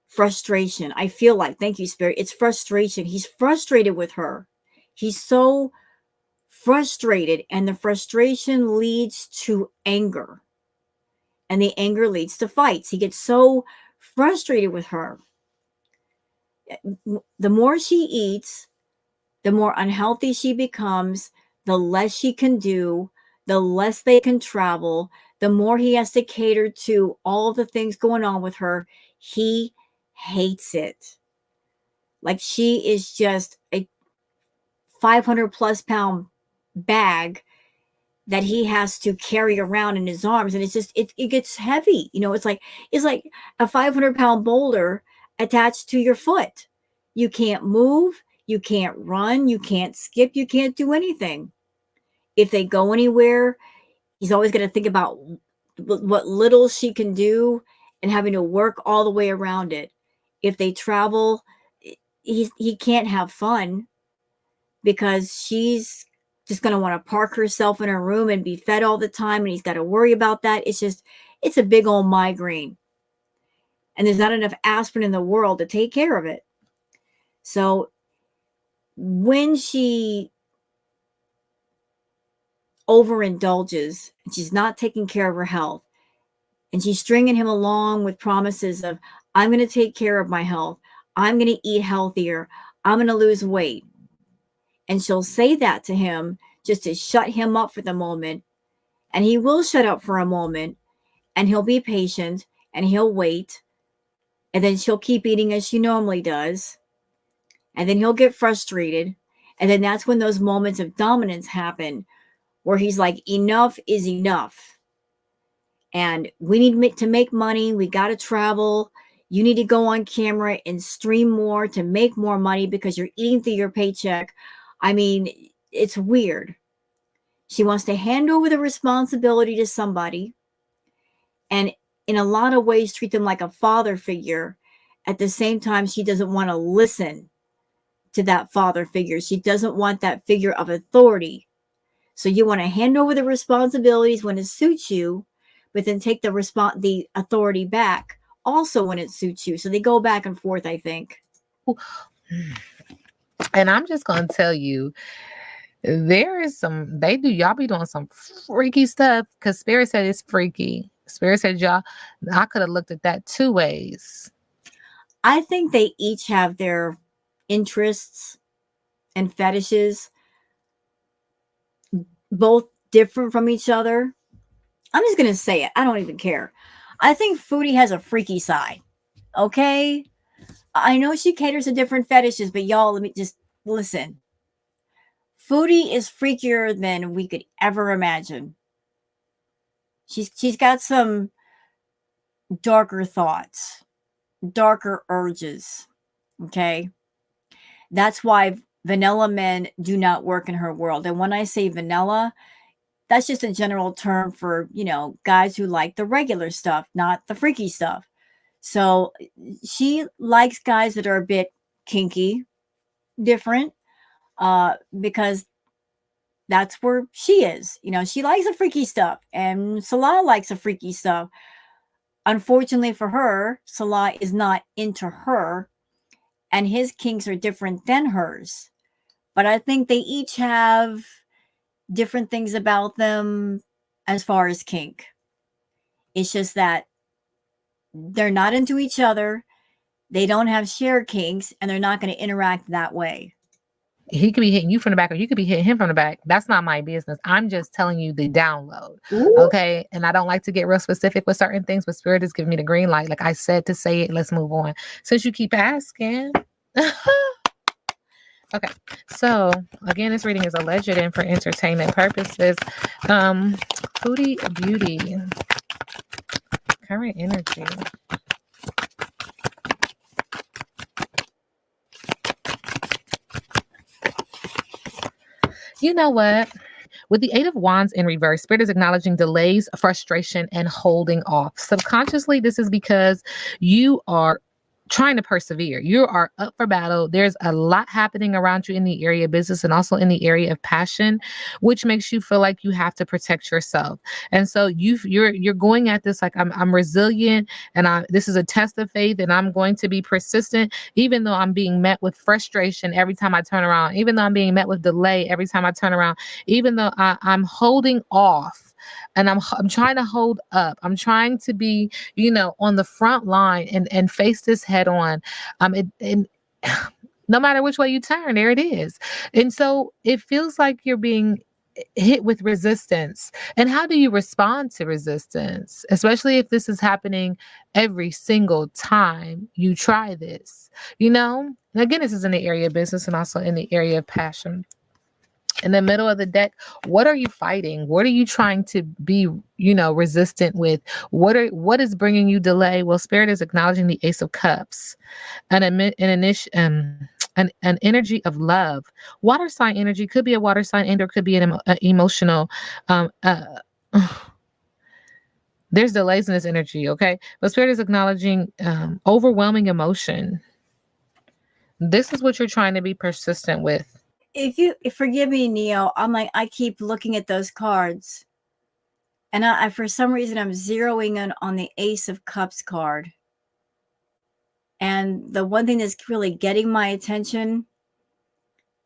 frustration. I feel like, thank you, Spirit, it's frustration. He's frustrated with her. He's so frustrated, and the frustration leads to anger. And the anger leads to fights. He gets so frustrated with her. The more she eats, the more unhealthy she becomes, the less she can do, the less they can travel, the more he has to cater to all the things going on with her. He hates it. Like she is just a 500 plus pound bag that he has to carry around in his arms, and it's just it gets heavy. It's like a 500-pound boulder attached to your foot. You can't move, you can't run, you can't skip, you can't do anything. If they go anywhere, he's always going to think about what little she can do and having to work all the way around it. If they travel, he can't have fun because she's just going to want to park herself in her room and be fed all the time, and he's got to worry about that. It's a big old migraine, and there's not enough aspirin in the world to take care of it. So when she overindulges and she's not taking care of her health, and she's stringing him along with promises of, I'm going to take care of my health, I'm going to eat healthier, I'm going to lose weight, And she'll say that to him just to shut him up for the moment. And he will shut up for a moment, and he'll be patient and he'll wait. And then she'll keep eating as she normally does. And then he'll get frustrated. And then that's when those moments of dominance happen where he's like, enough is enough. And we need to make money. We got to travel. You need to go on camera and stream more to make more money because you're eating through your paycheck. I mean, it's weird. She wants to hand over the responsibility to somebody and in a lot of ways treat them like a father figure. At the same time, she doesn't want to listen to that father figure. She doesn't want that figure of authority. So you want to hand over the responsibilities when it suits you, but then take the authority back also when it suits you. So they go back and forth, I think. And I'm just gonna tell you, there is y'all be doing some freaky stuff because Spirit said it's freaky. Spirit said y'all, I could have looked at that two ways. I think they each have their interests and fetishes, both different from each other. I'm just going to say it. I don't even care. I think Foodie has a freaky side. Okay? I know she caters to different fetishes, but y'all, let me just listen. Foodie is freakier than we could ever imagine. She's got some darker thoughts, darker urges. Okay? That's why vanilla men do not work in her world. And when I say vanilla, that's just a general term for, guys who like the regular stuff, not the freaky stuff. So she likes guys that are a bit kinky, different, because that's where she is. She likes the freaky stuff, and Salah likes the freaky stuff. Unfortunately for her, Salah is not into her, and his kinks are different than hers. But I think they each have different things about them as far as kink. It's just that they're not into each other. They don't have shared kinks, and they're not going to interact that way. He could be hitting you from the back, or you could be hitting him from the back. That's not my business. I'm just telling you the download. Ooh. Okay. And I don't like to get real specific with certain things, but Spirit is giving me the green light. Like I said to say it, let's move on. Since you keep asking. Okay. So again, this reading is alleged and for entertainment purposes. Foodie Beauty. Current energy. You know what? With the Eight of Wands in reverse, Spirit is acknowledging delays, frustration, and holding off. Subconsciously, this is because you are trying to persevere. You are up for battle. There's a lot happening around you in the area of business and also in the area of passion, which makes you feel like you have to protect yourself. And so you're going at this like I'm resilient, and this is a test of faith, and I'm going to be persistent, even though I'm being met with frustration every time I turn around, even though I'm being met with delay every time I turn around, even though I'm holding off. And I'm trying to hold up. I'm trying to be, on the front line and face this head on. And no matter which way you turn, there it is. And so it feels like you're being hit with resistance. And how do you respond to resistance, especially if this is happening every single time you try this? And again, this is in the area of business and also in the area of passion. In the middle of the deck, what are you fighting? What are you trying to be, resistant with? What is bringing you delay? Well, Spirit is acknowledging the Ace of Cups, an energy of love. Water sign energy could be a water sign, and or could be an emotional. Um, uh, there's delays in this energy, okay? But Spirit is acknowledging overwhelming emotion. This is what you're trying to be persistent with. If forgive me, Neo, I keep looking at those cards, and I for some reason I'm zeroing in on the Ace of Cups card. And the one thing that's really getting my attention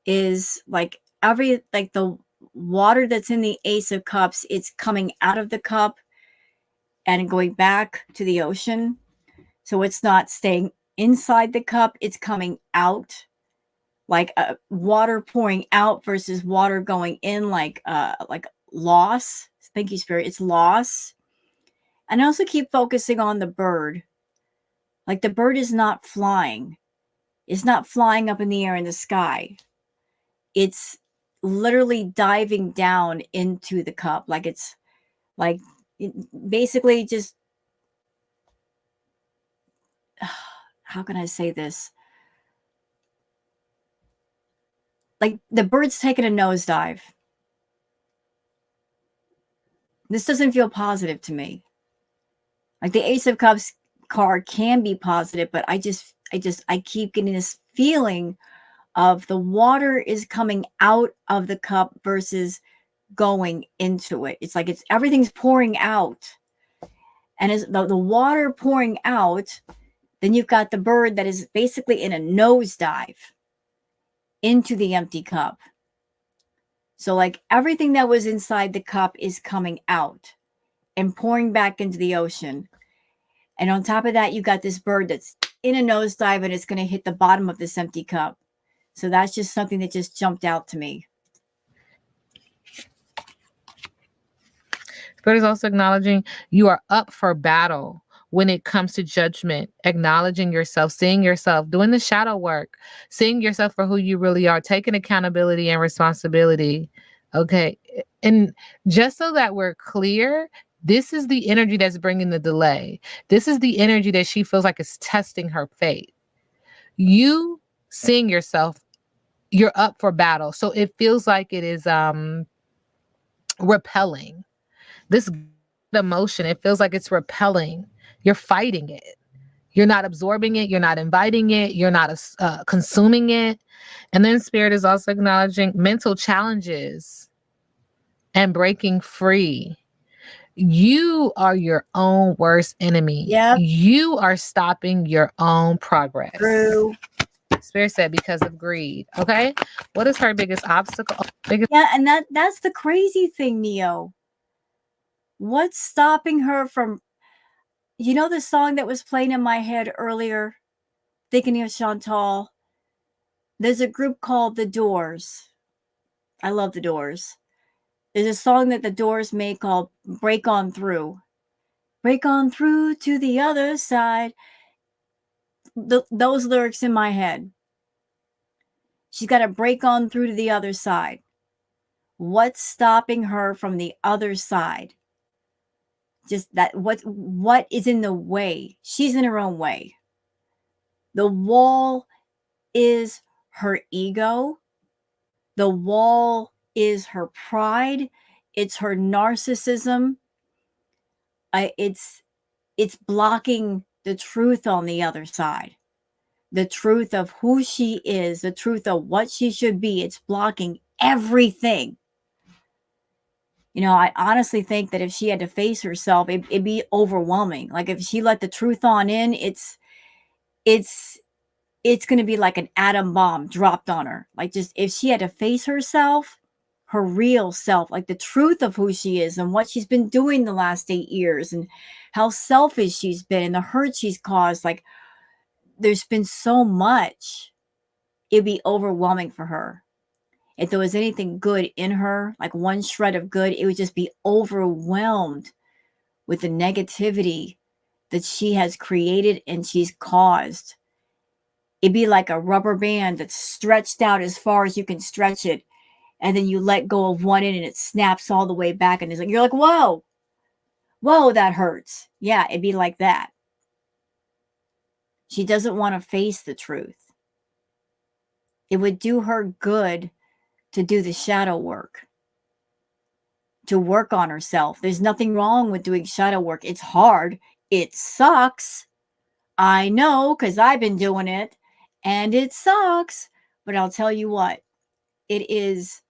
is the water that's in the Ace of Cups, it's coming out of the cup and going back to the ocean. So it's not staying inside the cup, it's coming out. like water pouring out versus water going in, like loss. Thank you, Spirit. It's loss. And I also keep focusing on the bird. Like the bird is not flying. It's not flying up in the air in the sky. It's literally diving down into the cup. Like it's like basically just, how can I say this? Like the bird's taking a nosedive. This doesn't feel positive to me. Like the Ace of Cups card can be positive, but I keep getting this feeling of the water is coming out of the cup versus going into it. It's like everything's pouring out. And as the water pouring out, then you've got the bird that is basically in a nosedive into the empty cup. So like everything that was inside the cup is coming out and pouring back into the ocean. And on top of that, you got this bird that's in a nosedive and it's going to hit the bottom of this empty cup. So that's just something that just jumped out to me. Spirit is also acknowledging you are up for battle when it comes to judgment, acknowledging yourself, seeing yourself, doing the shadow work, seeing yourself for who you really are, taking accountability and responsibility. Okay. And just so that we're clear, this is the energy that's bringing the delay. This is the energy that she feels like is testing her fate. You seeing yourself, you're up for battle. So it feels like it is repelling. This emotion, it feels like it's repelling. You're fighting it. You're not absorbing it. You're not inviting it. You're not consuming it. And then Spirit is also acknowledging mental challenges and breaking free. You are your own worst enemy. Yep. You are stopping your own progress. True. Spirit said because of greed. Okay. What is her biggest obstacle? Yeah, and that's the crazy thing, Neo. What's stopping her from, the song that was playing in my head earlier, thinking of Chantal? There's a group called The Doors. I love The Doors. There's a song that The Doors made called Break On Through. Break on through to the other side. Those lyrics in my head. She's got to break on through to the other side. What's stopping her from the other side? Just that what is in the way? She's in her own way. The wall is her ego. The wall is her pride. It's her narcissism. It's blocking the truth on the other side. The truth of who she is, the truth of what she should be. It's blocking everything. I honestly think that if she had to face herself, it'd be overwhelming. Like if she let the truth on in, it's going to be like an atom bomb dropped on her. Like just if she had to face herself, her real self, like the truth of who she is and what she's been doing the last 8 years and how selfish she's been and the hurt she's caused, like there's been so much, it'd be overwhelming for her. If there was anything good in her, like one shred of good, it would just be overwhelmed with the negativity that she has created and she's caused. It'd be like a rubber band that's stretched out as far as you can stretch it. And then you let go of one end and it snaps all the way back. And you're like, whoa, that hurts. Yeah, it'd be like that. She doesn't want to face the truth. It would do her good to do the shadow work, to work on herself. There's nothing wrong with doing shadow work. It's hard. It sucks. I know, because I've been doing it and it sucks. But I'll tell you what, it is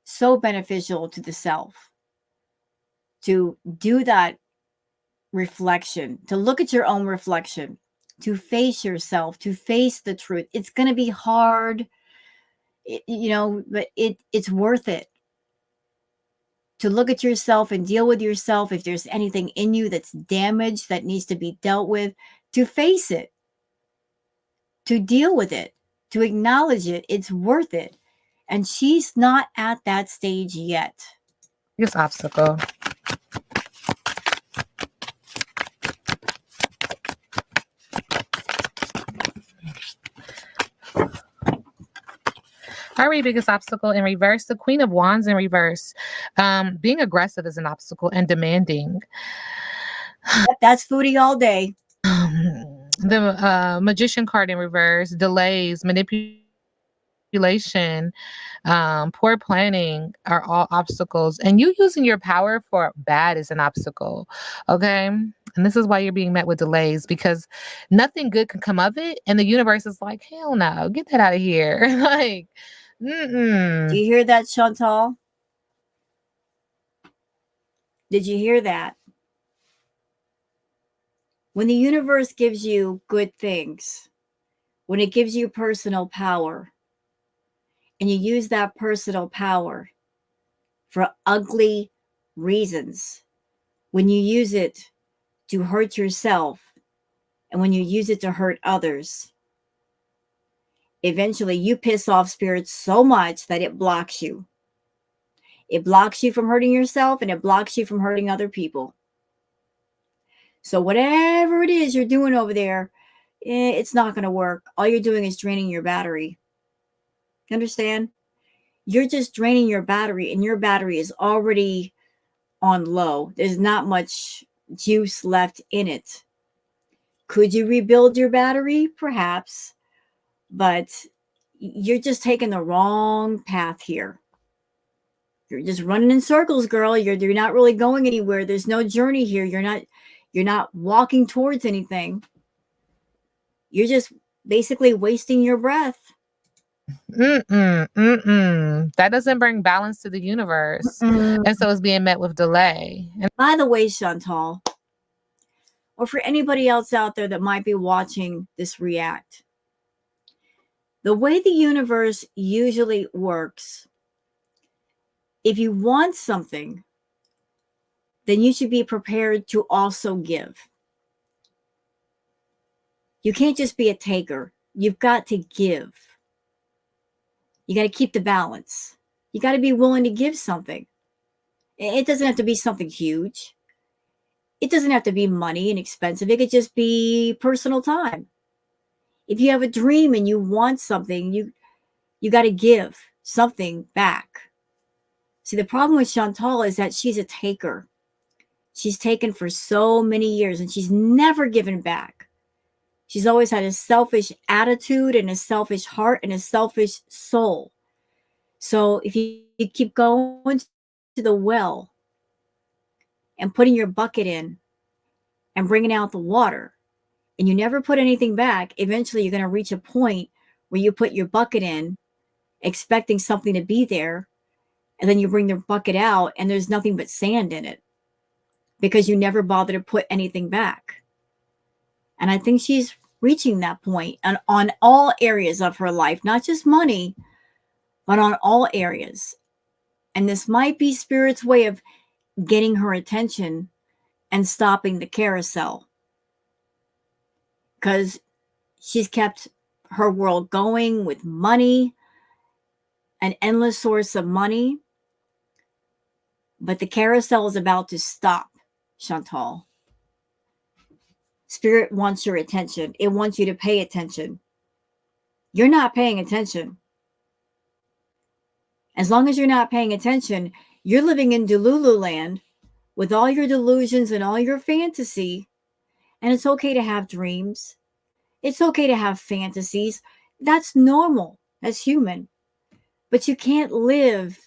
so beneficial to the self to do that reflection, to look at your own reflection, to face yourself, to face the truth. It's going to be hard. But it's worth it to look at yourself and deal with yourself. If there's anything in you that's damaged that needs to be dealt with, to face it, to deal with it, to acknowledge it. It's worth it. And she's not at that stage yet. Biggest obstacle. Our biggest obstacle in reverse, the Queen of Wands in reverse. Being aggressive is an obstacle and demanding. Yep, that's Foodie all day. The Magician card in reverse, delays, manipulation, poor planning are all obstacles. And you using your power for bad is an obstacle. Okay. And this is why you're being met with delays, because nothing good can come of it. And the universe is like, hell no, get that out of here. Like, Do you hear that, Chantal? Did you hear that? When the universe gives you good things, when it gives you personal power, and you use that personal power for ugly reasons, when you use it to hurt yourself and when you use it to hurt others, eventually you piss off spirit so much that it blocks you. It blocks you from hurting yourself and it blocks you from hurting other people. So whatever it is you're doing over there, it's not going to work. All you're doing is draining your battery. You understand? You're just draining your battery, and your battery is already on low. There's not much juice left in it. Could you rebuild your battery? Perhaps. But you're just taking the wrong path here. You're just running in circles, girl. You're not really going anywhere. There's no journey here. You're not walking towards anything. You're just basically wasting your breath. That doesn't bring balance to the universe. And so it's being met with delay. And by the way, Chantal, or for anybody else out there that might be watching this react, the way the universe usually works, if you want something, then you should be prepared to also give. You can't just be a taker. You've got to give. You got to keep the balance. You got to be willing to give something. It doesn't have to be something huge. It doesn't have to be money and expensive. It could just be personal time. If you have a dream and you want something, you got to give something back. See, the problem with Chantal is that she's a taker. She's taken for so many years and she's never given back. She's always had a selfish attitude and a selfish heart and a selfish soul. So if you keep going to the well and putting your bucket in and bringing out the water, and you never put anything back, eventually you're going to reach a point where you put your bucket in expecting something to be there, and then you bring the bucket out and there's nothing but sand in it because you never bother to put anything back. And I think she's reaching that point on all areas of her life, not just money, but on all areas. And this might be Spirit's way of getting her attention and stopping the carousel, because she's kept her world going with money, an endless source of money. But the carousel is about to stop, Chantal. Spirit wants your attention. It wants you to pay attention. You're not paying attention. As long as you're not paying attention, you're living in Delulu land with all your delusions and all your fantasy. And it's okay to have dreams. It's okay to have fantasies. That's normal. That's human. But you can't live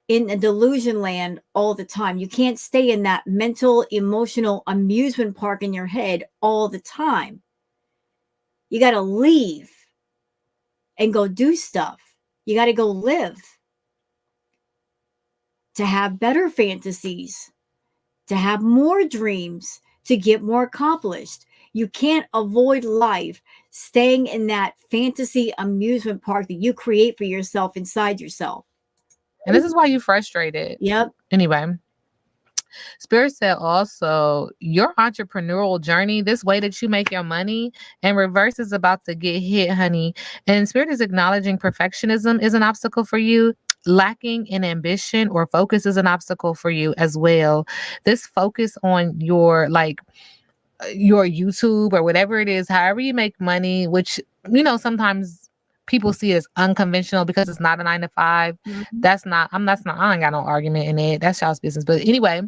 in a delusion land all the time. You can't stay in that mental, emotional amusement park in your head all the time. You got to leave and go do stuff. You got to go live to have better fantasies, to have more dreams, to get more accomplished. You can't avoid life staying in that fantasy amusement park that you create for yourself inside yourself. this is why you're frustrated. Yep. Anyway, Spirit said also, your entrepreneurial journey, this way that you make your money, and reverse is about to get hit, honey. And Spirit is acknowledging perfectionism is an obstacle for you. Lacking in ambition or focus is an obstacle for you as well. This focus on your YouTube or whatever it is, however you make money, which sometimes people see as unconventional because it's not a 9 to 5. Mhm. I ain't got no argument in it. That's y'all's business. But anyway,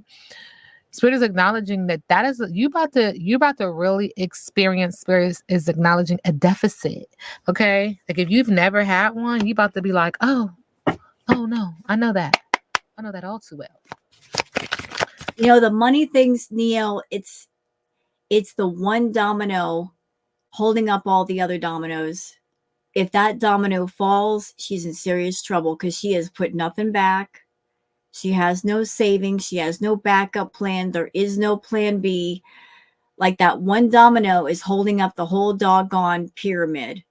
Spirit is acknowledging that is you about to really experience. Spirit is acknowledging a deficit. Okay. Like if you've never had one, you about to be like, oh no, I know that. I know that all too well. The money things, Neo, it's the one domino holding up all the other dominoes. If that domino falls, she's in serious trouble because she has put nothing back. She has no savings. She has no backup plan. There is no plan B. Like that one domino is holding up the whole doggone pyramid.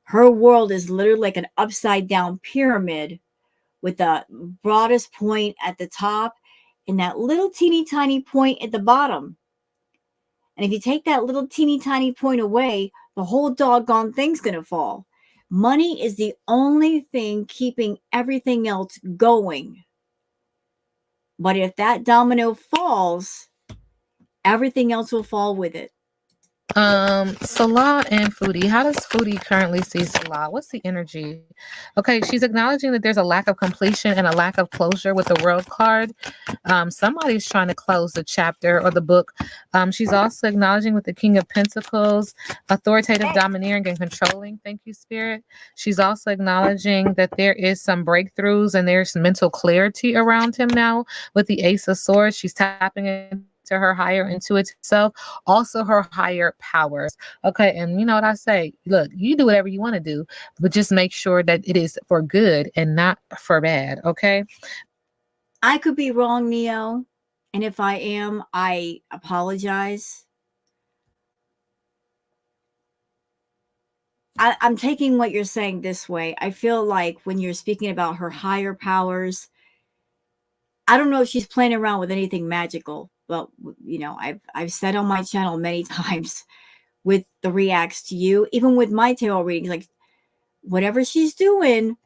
Her world is literally like an upside down pyramid with the broadest point at the top and that little teeny tiny point at the bottom. And if you take that little teeny tiny point away, the whole doggone thing's going to fall. Money is the only thing keeping everything else going. But if that domino falls, everything else will fall with it. Salah and Foodie. How does Foodie currently see Salah? What's the energy? Okay, she's acknowledging that there's a lack of completion and a lack of closure with the World card. Somebody's trying to close the chapter or the book. She's also acknowledging with the King of Pentacles, authoritative, domineering, and controlling. Thank you, Spirit. She's also acknowledging that there is some breakthroughs and there's mental clarity around him now with the Ace of Swords. She's tapping into her higher intuitive self, also her higher powers. Okay, and you know what I say? Look, you do whatever you want to do, but just make sure that it is for good and not for bad. Okay. I could be wrong, Neo. And if I am, I apologize. I'm taking what you're saying this way. I feel like when you're speaking about her higher powers, I don't know if she's playing around with anything magical, but I've said on my channel many times with the reacts to you, even with my tarot readings, like whatever she's doing,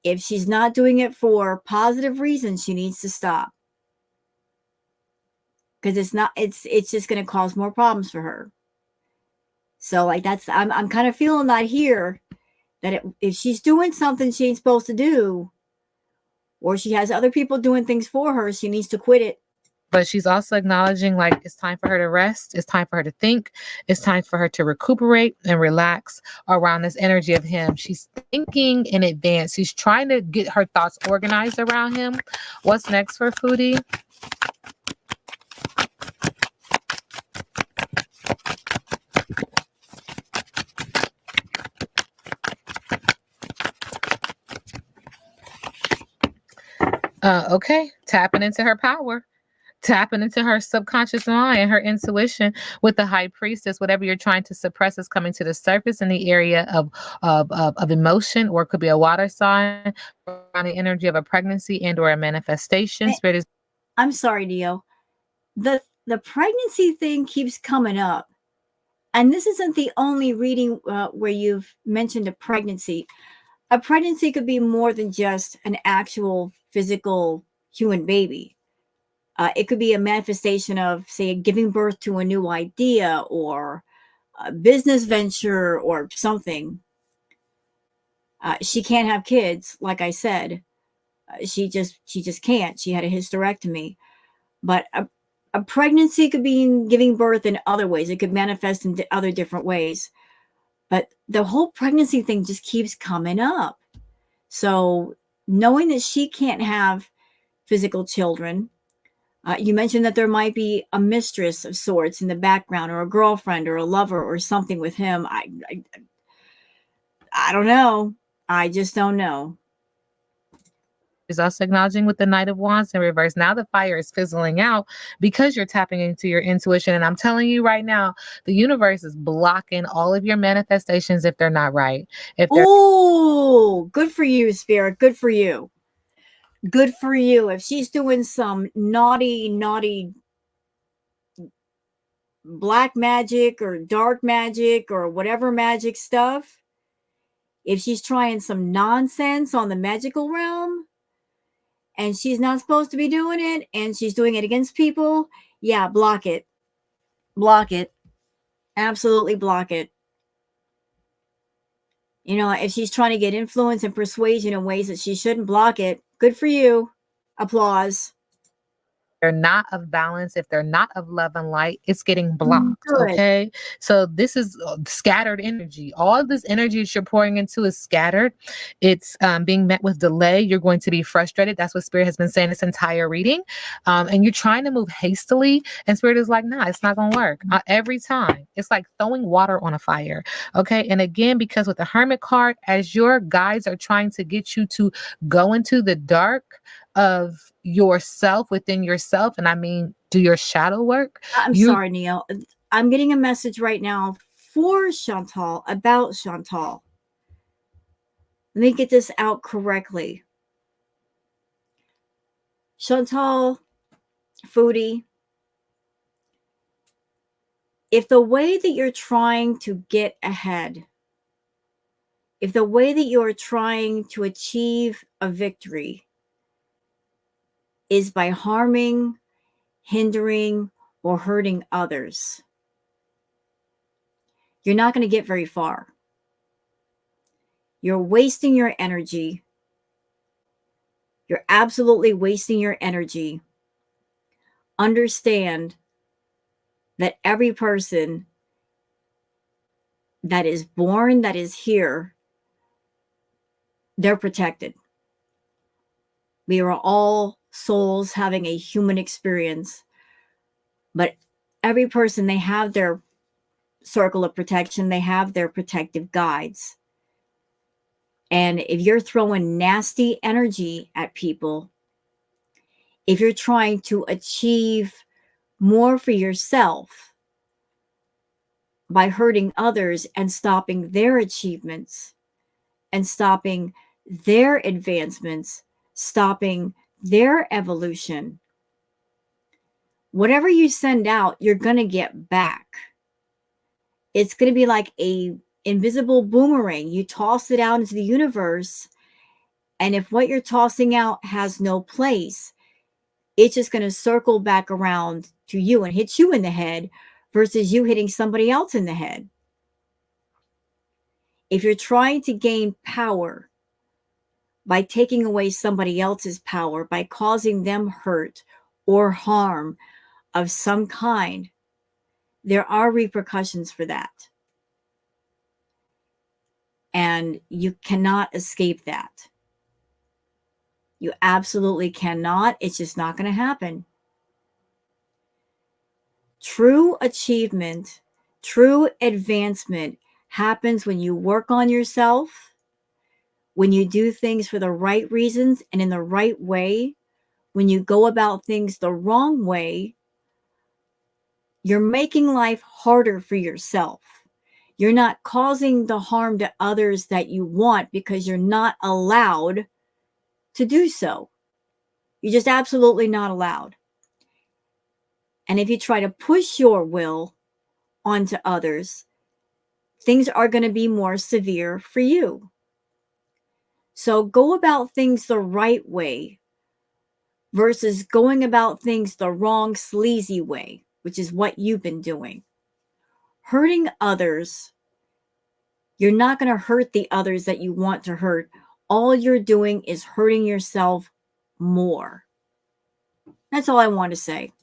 if she's not doing it for positive reasons, she needs to stop because it's just going to cause more problems for her. So like I'm kind of feeling that here, that if she's doing something she ain't supposed to do, or she has other people doing things for her, she needs to quit it. But she's also acknowledging like it's time for her to rest. It's time for her to think. It's time for her to recuperate and relax around this energy of him. She's thinking in advance. She's trying to get her thoughts organized around him. What's next for Foodie? Okay, tapping into her power, tapping into her subconscious mind, her intuition with the high priestess. Whatever you're trying to suppress is coming to the surface in the area of emotion, or it could be a water sign, around the energy of a pregnancy and or a manifestation. Spirit is. I'm sorry, Neo. The pregnancy thing keeps coming up, and this isn't the only reading where you've mentioned a pregnancy. A pregnancy could be more than just an actual physical human baby. It could be a manifestation of, say, giving birth to a new idea or a business venture or something. She can't have kids, like I said. She just can't. She had a hysterectomy. But a pregnancy could be giving birth in other ways. It could manifest in other different ways. But the whole pregnancy thing just keeps coming up. So knowing that she can't have physical children, you mentioned that there might be a mistress of sorts in the background, or a girlfriend, or a lover, or something with him. I don't know. I just don't know. Is also acknowledging with the Knight of Wands in reverse. Now the fire is fizzling out because you're tapping into your intuition. And I'm telling you right now, the universe is blocking all of your manifestations if they're not right. Oh, good for you, Spirit. Good for you. Good for you. If she's doing some naughty, naughty black magic or dark magic or whatever magic stuff, if she's trying some nonsense on the magical realm and she's not supposed to be doing it and she's doing it against people, yeah, block it. Block it. Absolutely block it. You know, if she's trying to get influence and persuasion in ways that she shouldn't, block it. Good for you. Applause. They're not of balance, if they're not of love and light, it's getting blocked. Good. Okay. So this is scattered energy. All of this energy that you're pouring into is scattered. It's being met with delay. You're going to be frustrated. That's what Spirit has been saying this entire reading. And you're trying to move hastily, and Spirit is like, nah, it's not going to work. Every time. It's like throwing water on a fire. Okay. And again, because with the Hermit card, as your guides are trying to get you to go into the dark of yourself within yourself, and I mean do your shadow work, I'm you sorry, Neil. I'm getting a message right now for Chantal about Chantal. Let me get this out correctly. Chantal, Foodie, if the way that you're trying to get ahead, if the way that you're trying to achieve a victory is by harming, hindering, or hurting others, you're not going to get very far. You're wasting your energy. You're absolutely wasting your energy. Understand that every person that is born, that is here, they're protected. We are all souls having a human experience, but every person, they have their circle of protection, they have their protective guides. And if you're throwing nasty energy at people, if you're trying to achieve more for yourself by hurting others and stopping their achievements and stopping their advancements, stopping their evolution, whatever you send out, you're going to get back. It's going to be like a invisible boomerang. You toss it out into the universe, and if what you're tossing out has no place, it's just going to circle back around to you and hit you in the head versus you hitting somebody else in the head. If you're trying to gain power by taking away somebody else's power, by causing them hurt or harm of some kind, there are repercussions for that. And you cannot escape that. You absolutely cannot. It's just not going to happen. True achievement, true advancement happens when you work on yourself, when you do things for the right reasons and in the right way. When you go about things the wrong way, you're making life harder for yourself. You're not causing the harm to others that you want because you're not allowed to do so. You're just absolutely not allowed. And if you try to push your will onto others, things are going to be more severe for you. So go about things the right way versus going about things the wrong, sleazy way, which is what you've been doing. Hurting others, you're not going to hurt the others that you want to hurt. All you're doing is hurting yourself more. That's all I want to say.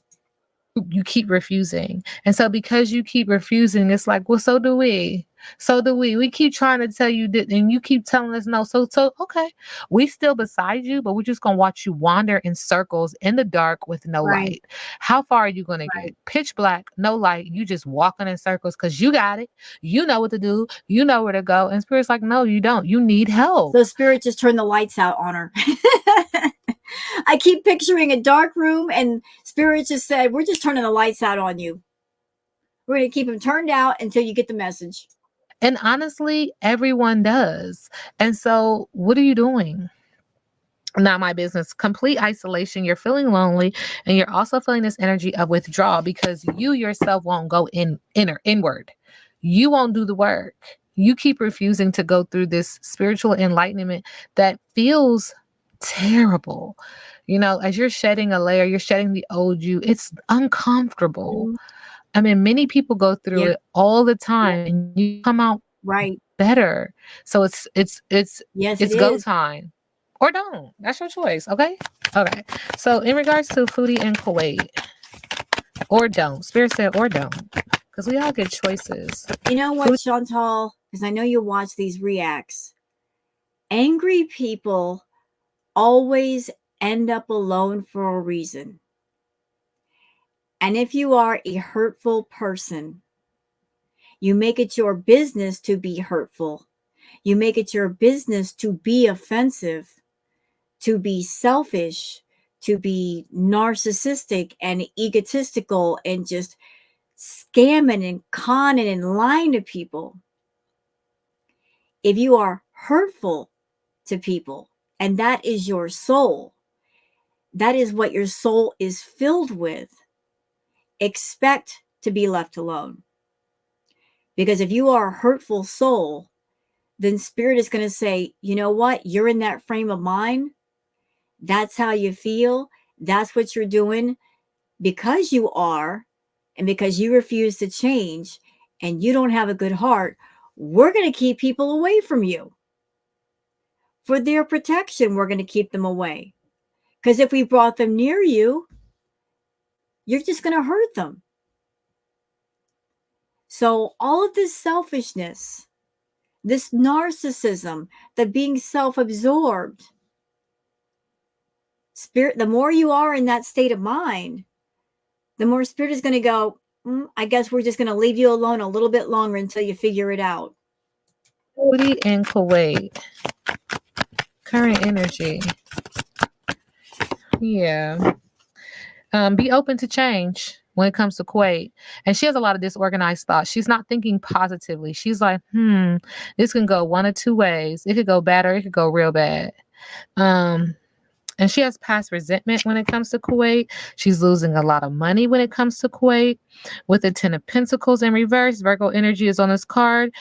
you keep refusing. And so because you keep refusing, it's like, well, so do we. So do we. We keep trying to tell you that, and you keep telling us no. So okay. We still beside you, but we're just gonna watch you wander in circles in the dark with no Right, light. How far are you gonna right. get? Pitch black, no light. You just walking in circles because you got it. You know what to do. You know where to go. And Spirit's like, no, you don't. You need help. So Spirit just turned the lights out on her. I keep picturing a dark room, and Spirit just said, we're just turning the lights out on you. We're going to keep them turned out until you get the message. And honestly, everyone does. And so what are you doing? not my business. Complete isolation. You're feeling lonely, and you're also feeling this energy of withdrawal because you yourself won't go inward. You won't do the work. You keep refusing to go through this spiritual enlightenment that feels terrible. As you're shedding a layer, you're shedding the old you. It's uncomfortable. Mhm. I mean, many people go through Yeah. it all the Yeah. time, and you come out Right. better. So Yes, it it's go is. time. Or don't. That's your choice. Okay. Okay. So in regards to Foodie in Kuwait, or don't. Spirit said or don't. Because we all get choices. You know what, Chantal? Because I know you watch these reacts. Angry people always end up alone for a reason. And if you are a hurtful person, you make it your business to be hurtful. You make it your business to be offensive, to be selfish, to be narcissistic and egotistical and just scamming and conning and lying to people. If you are hurtful to people and that is your soul, that is what your soul is filled with, expect to be left alone. Because if you are a hurtful soul, then spirit is going to say, you know what? You're in that frame of mind. That's how you feel. That's what you're doing because you are, and because you refuse to change and you don't have a good heart. We're going to keep people away from you. For their protection, we're going to keep them away. Because if we brought them near you, you're just going to hurt them. So, all of this selfishness, this narcissism, the being self absorbed, spirit, the more you are in that state of mind, the more spirit is going to go, I guess we're just going to leave you alone a little bit longer until you figure it out. Foodie in Kuwait. Current energy. Yeah. Be open to change when it comes to Kuwait. And she has a lot of disorganized thoughts. She's not thinking positively. She's like, this can go one of two ways. It could go bad or it could go real bad. And she has past resentment when it comes to Kuwait. She's losing a lot of money when it comes to Kuwait. With the Ten of Pentacles in reverse, Virgo energy is on this card.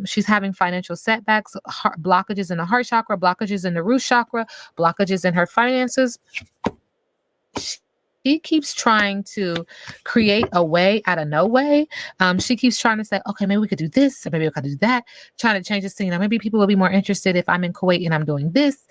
She's having financial setbacks, blockages in the heart chakra, blockages in the root chakra, blockages in her finances. She keeps trying to create a way out of no way. She keeps trying to say, okay, maybe we could do this, or maybe we could do that, trying to change this thing. Maybe people will be more interested if I'm in Kuwait and I'm doing this,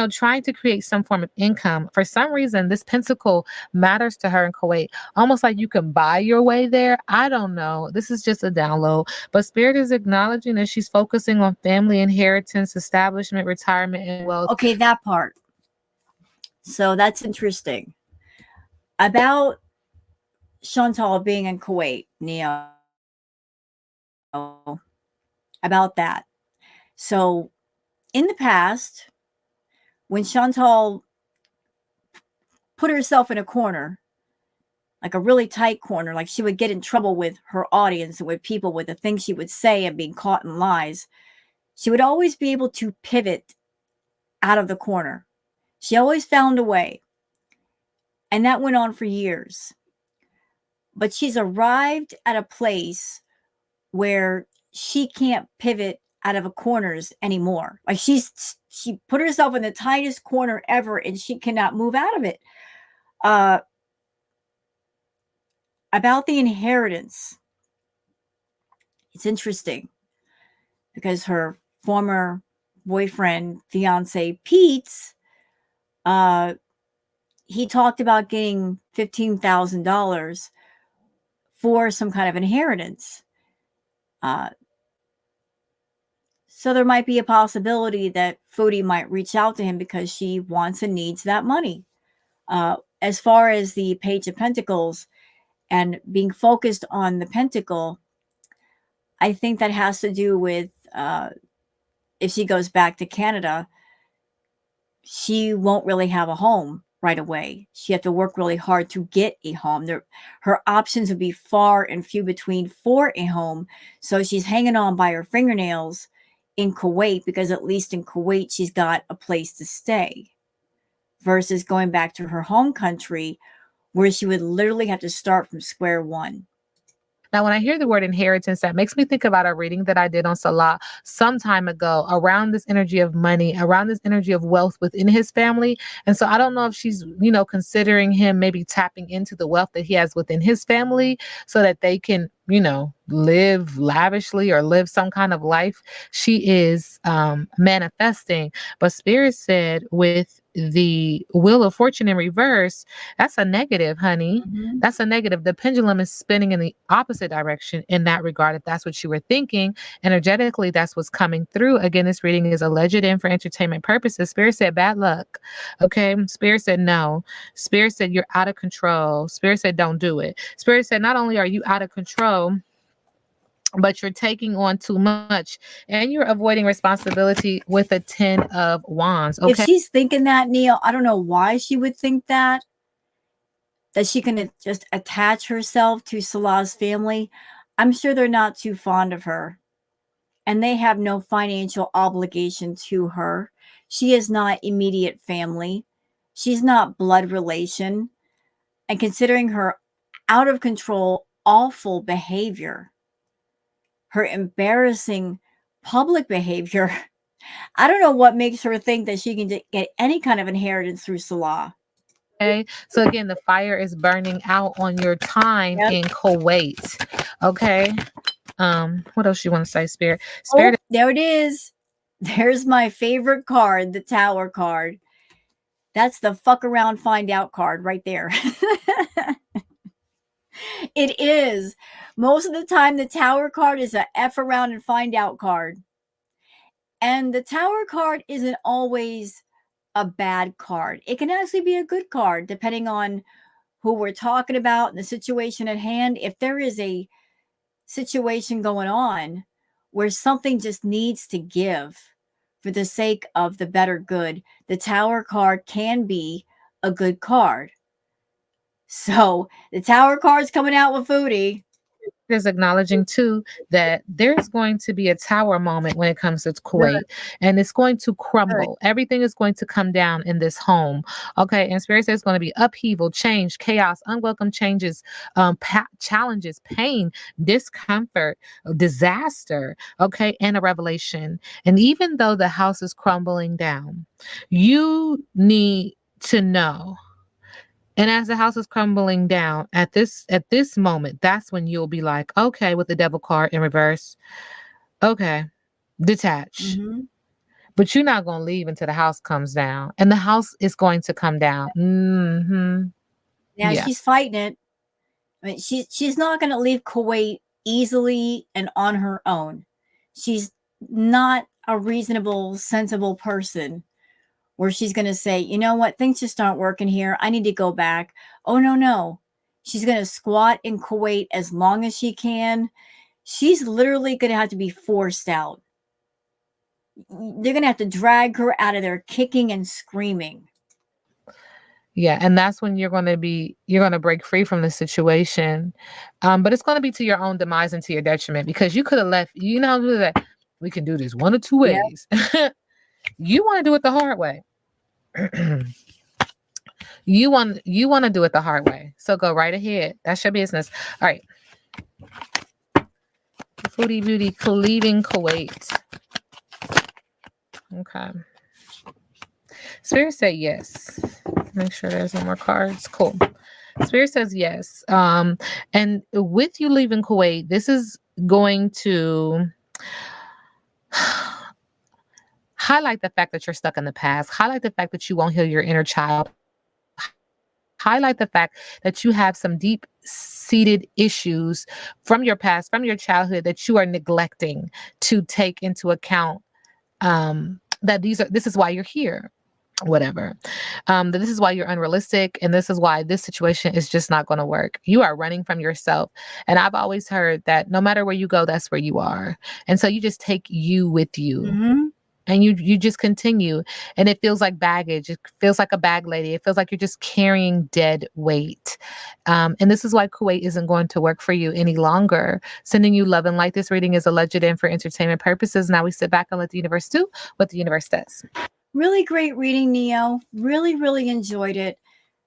trying to create some form of income. For some reason, this pentacle matters to her in Kuwait, almost like you can buy your way there. I don't know. This is just a download. But Spirit is acknowledging that she's focusing on family, inheritance, establishment, retirement, and wealth. Okay, that part. So that's interesting. About Chantal being in Kuwait, Neo, about that. So in the past, when Chantal put herself in a corner, like a really tight corner, like she would get in trouble with her audience and with people with the things she would say and being caught in lies, she would always be able to pivot out of the corner. She always found a way. And that went on for years. But she's arrived at a place where she can't pivot out of a corners anymore. Like she put herself in the tightest corner ever and she cannot move out of it. About the inheritance, it's interesting because her former boyfriend, fiance Pete's, he talked about getting $15,000 for some kind of inheritance. So there might be a possibility that Foodie might reach out to him because she wants and needs that money. As far as the Page of Pentacles and being focused on the Pentacle, I think that has to do with if she goes back to Canada, she won't really have a home right away. She had to work really hard to get a home. Her options would be far and few between for a home. So she's hanging on by her fingernails in Kuwait because at least in Kuwait, she's got a place to stay. versus going back to her home country where she would literally have to start from square one. Now, when I hear the word inheritance, that makes me think about a reading that I did on Salah some time ago around this energy of money, around this energy of wealth within his family. And so I don't know if she's, considering him maybe tapping into the wealth that he has within his family so that they can, live lavishly or live some kind of life she is manifesting. But Spirit said with the Wheel of Fortune in reverse, that's a negative, honey. Mhm. That's a negative. The pendulum is spinning in the opposite direction in that regard. If that's what you were thinking, energetically, that's what's coming through. Again, this reading is alleged in for entertainment purposes. Spirit said bad luck. Okay. Spirit said no. Spirit said you're out of control. Spirit said don't do it. Spirit said not only are you out of control, but you're taking on too much and you're avoiding responsibility with a 10 of wands. If Okay. she's thinking that, Neil, I don't know why she would think that she can just attach herself to Salah's family. I'm sure they're not too fond of her, and they have no financial obligation to her. She is not immediate family. She's not blood relation. And considering her out of control, awful behavior, her embarrassing public behavior, I don't know what makes her think that she can get any kind of inheritance through Salah. Okay. So again, the fire is burning out on your time Yep. in Kuwait. Okay. What else you want to say, Spirit? Oh, Spirit. there it is. There's my favorite card, the Tower card. That's the fuck around find out card right there. It is. Most of the time, the Tower card is a F around and find out card. And the Tower card isn't always a bad card. It can actually be a good card depending on who we're talking about and the situation at hand. If there is a situation going on where something just needs to give for the sake of the better good, the Tower card can be a good card. So the Tower card's coming out with Foodie. Is acknowledging too that there's going to be a tower moment when it comes to Good, Kuwait, and it's going to good. crumble. Everything is going to come down in this home. Okay. And Spirit says it's going to be upheaval, change, chaos, unwelcome changes, challenges, pain, discomfort, disaster. Okay. And a revelation. And even though the house is crumbling down, you need to know, and as the house is crumbling down at this moment, that's when you'll be like, okay, with the devil card in reverse, okay, detach. Hmm. But you're not gonna leave until the house comes down, and the house is going to come down. Now Yeah, she's fighting it. I mean, she's not going to leave Kuwait easily and on her own. She's not a reasonable, sensible person where she's going to say, you know what, things just aren't working here. I need to go back. Oh, no, no. She's going to squat in Kuwait as long as she can. She's literally going to have to be forced out. They're going to have to drag her out of there kicking and screaming. yeah, and that's when you're gonna break free from the situation, but it's gonna be to your own demise and to your detriment because you could have left. You know how to do that. We can do this one or two Yeah. ways. You want to do it the hard way. You want to do it the hard way. So go right ahead. That's your business. All right. Foodie beauty leaving Kuwait. Okay. Spirit said yes. Make sure there's no more cards. Cool. Spirit says yes. And with you leaving Kuwait, this is going to highlight the fact that you're stuck in the past, highlight the fact that you won't heal your inner child, highlight the fact that you have some deep seated issues from your past, from your childhood that you are neglecting to take into account, that this is why you're here, whatever, that this is why you're unrealistic, and this is why this situation is just not going to work. You are running from yourself, and I've always heard that no matter where you go, that's where you are, and so you just take you with you. Mm-hmm. And you just continue, and it feels like baggage. It feels like a bag lady. It feels like you're just carrying dead weight. And this is why Kuwait isn't going to work for you any longer. Sending you love and light. This reading is alleged and for entertainment purposes. Now we sit back and let the universe do what the universe does. Really great reading, Neo. Really, really enjoyed it.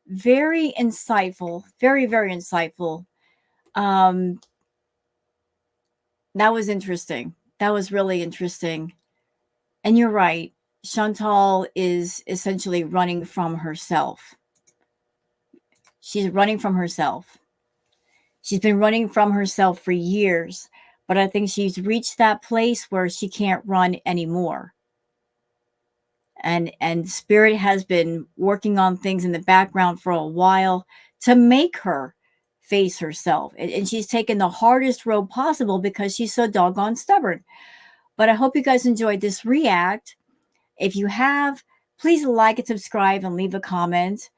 Very insightful. Very, very insightful. Um, that was interesting. That was really interesting. And you're right. Chantal is essentially running from herself. She's running from herself. She's been running from herself for years, but I think she's reached that place where she can't run anymore. And spirit has been working on things in the background for a while to make her face herself. And she's taken the hardest road possible because she's so doggone stubborn. But I hope you guys enjoyed this react. If you have, please like and subscribe and leave a comment.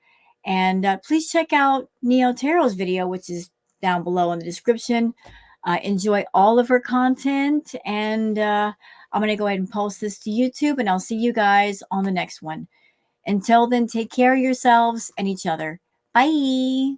And please check out Neo Tarot's video, which is down below in the description. Enjoy all of her content. And I'm going to go ahead and post this to YouTube. And I'll see you guys on the next one. Until then, take care of yourselves and each other. Bye.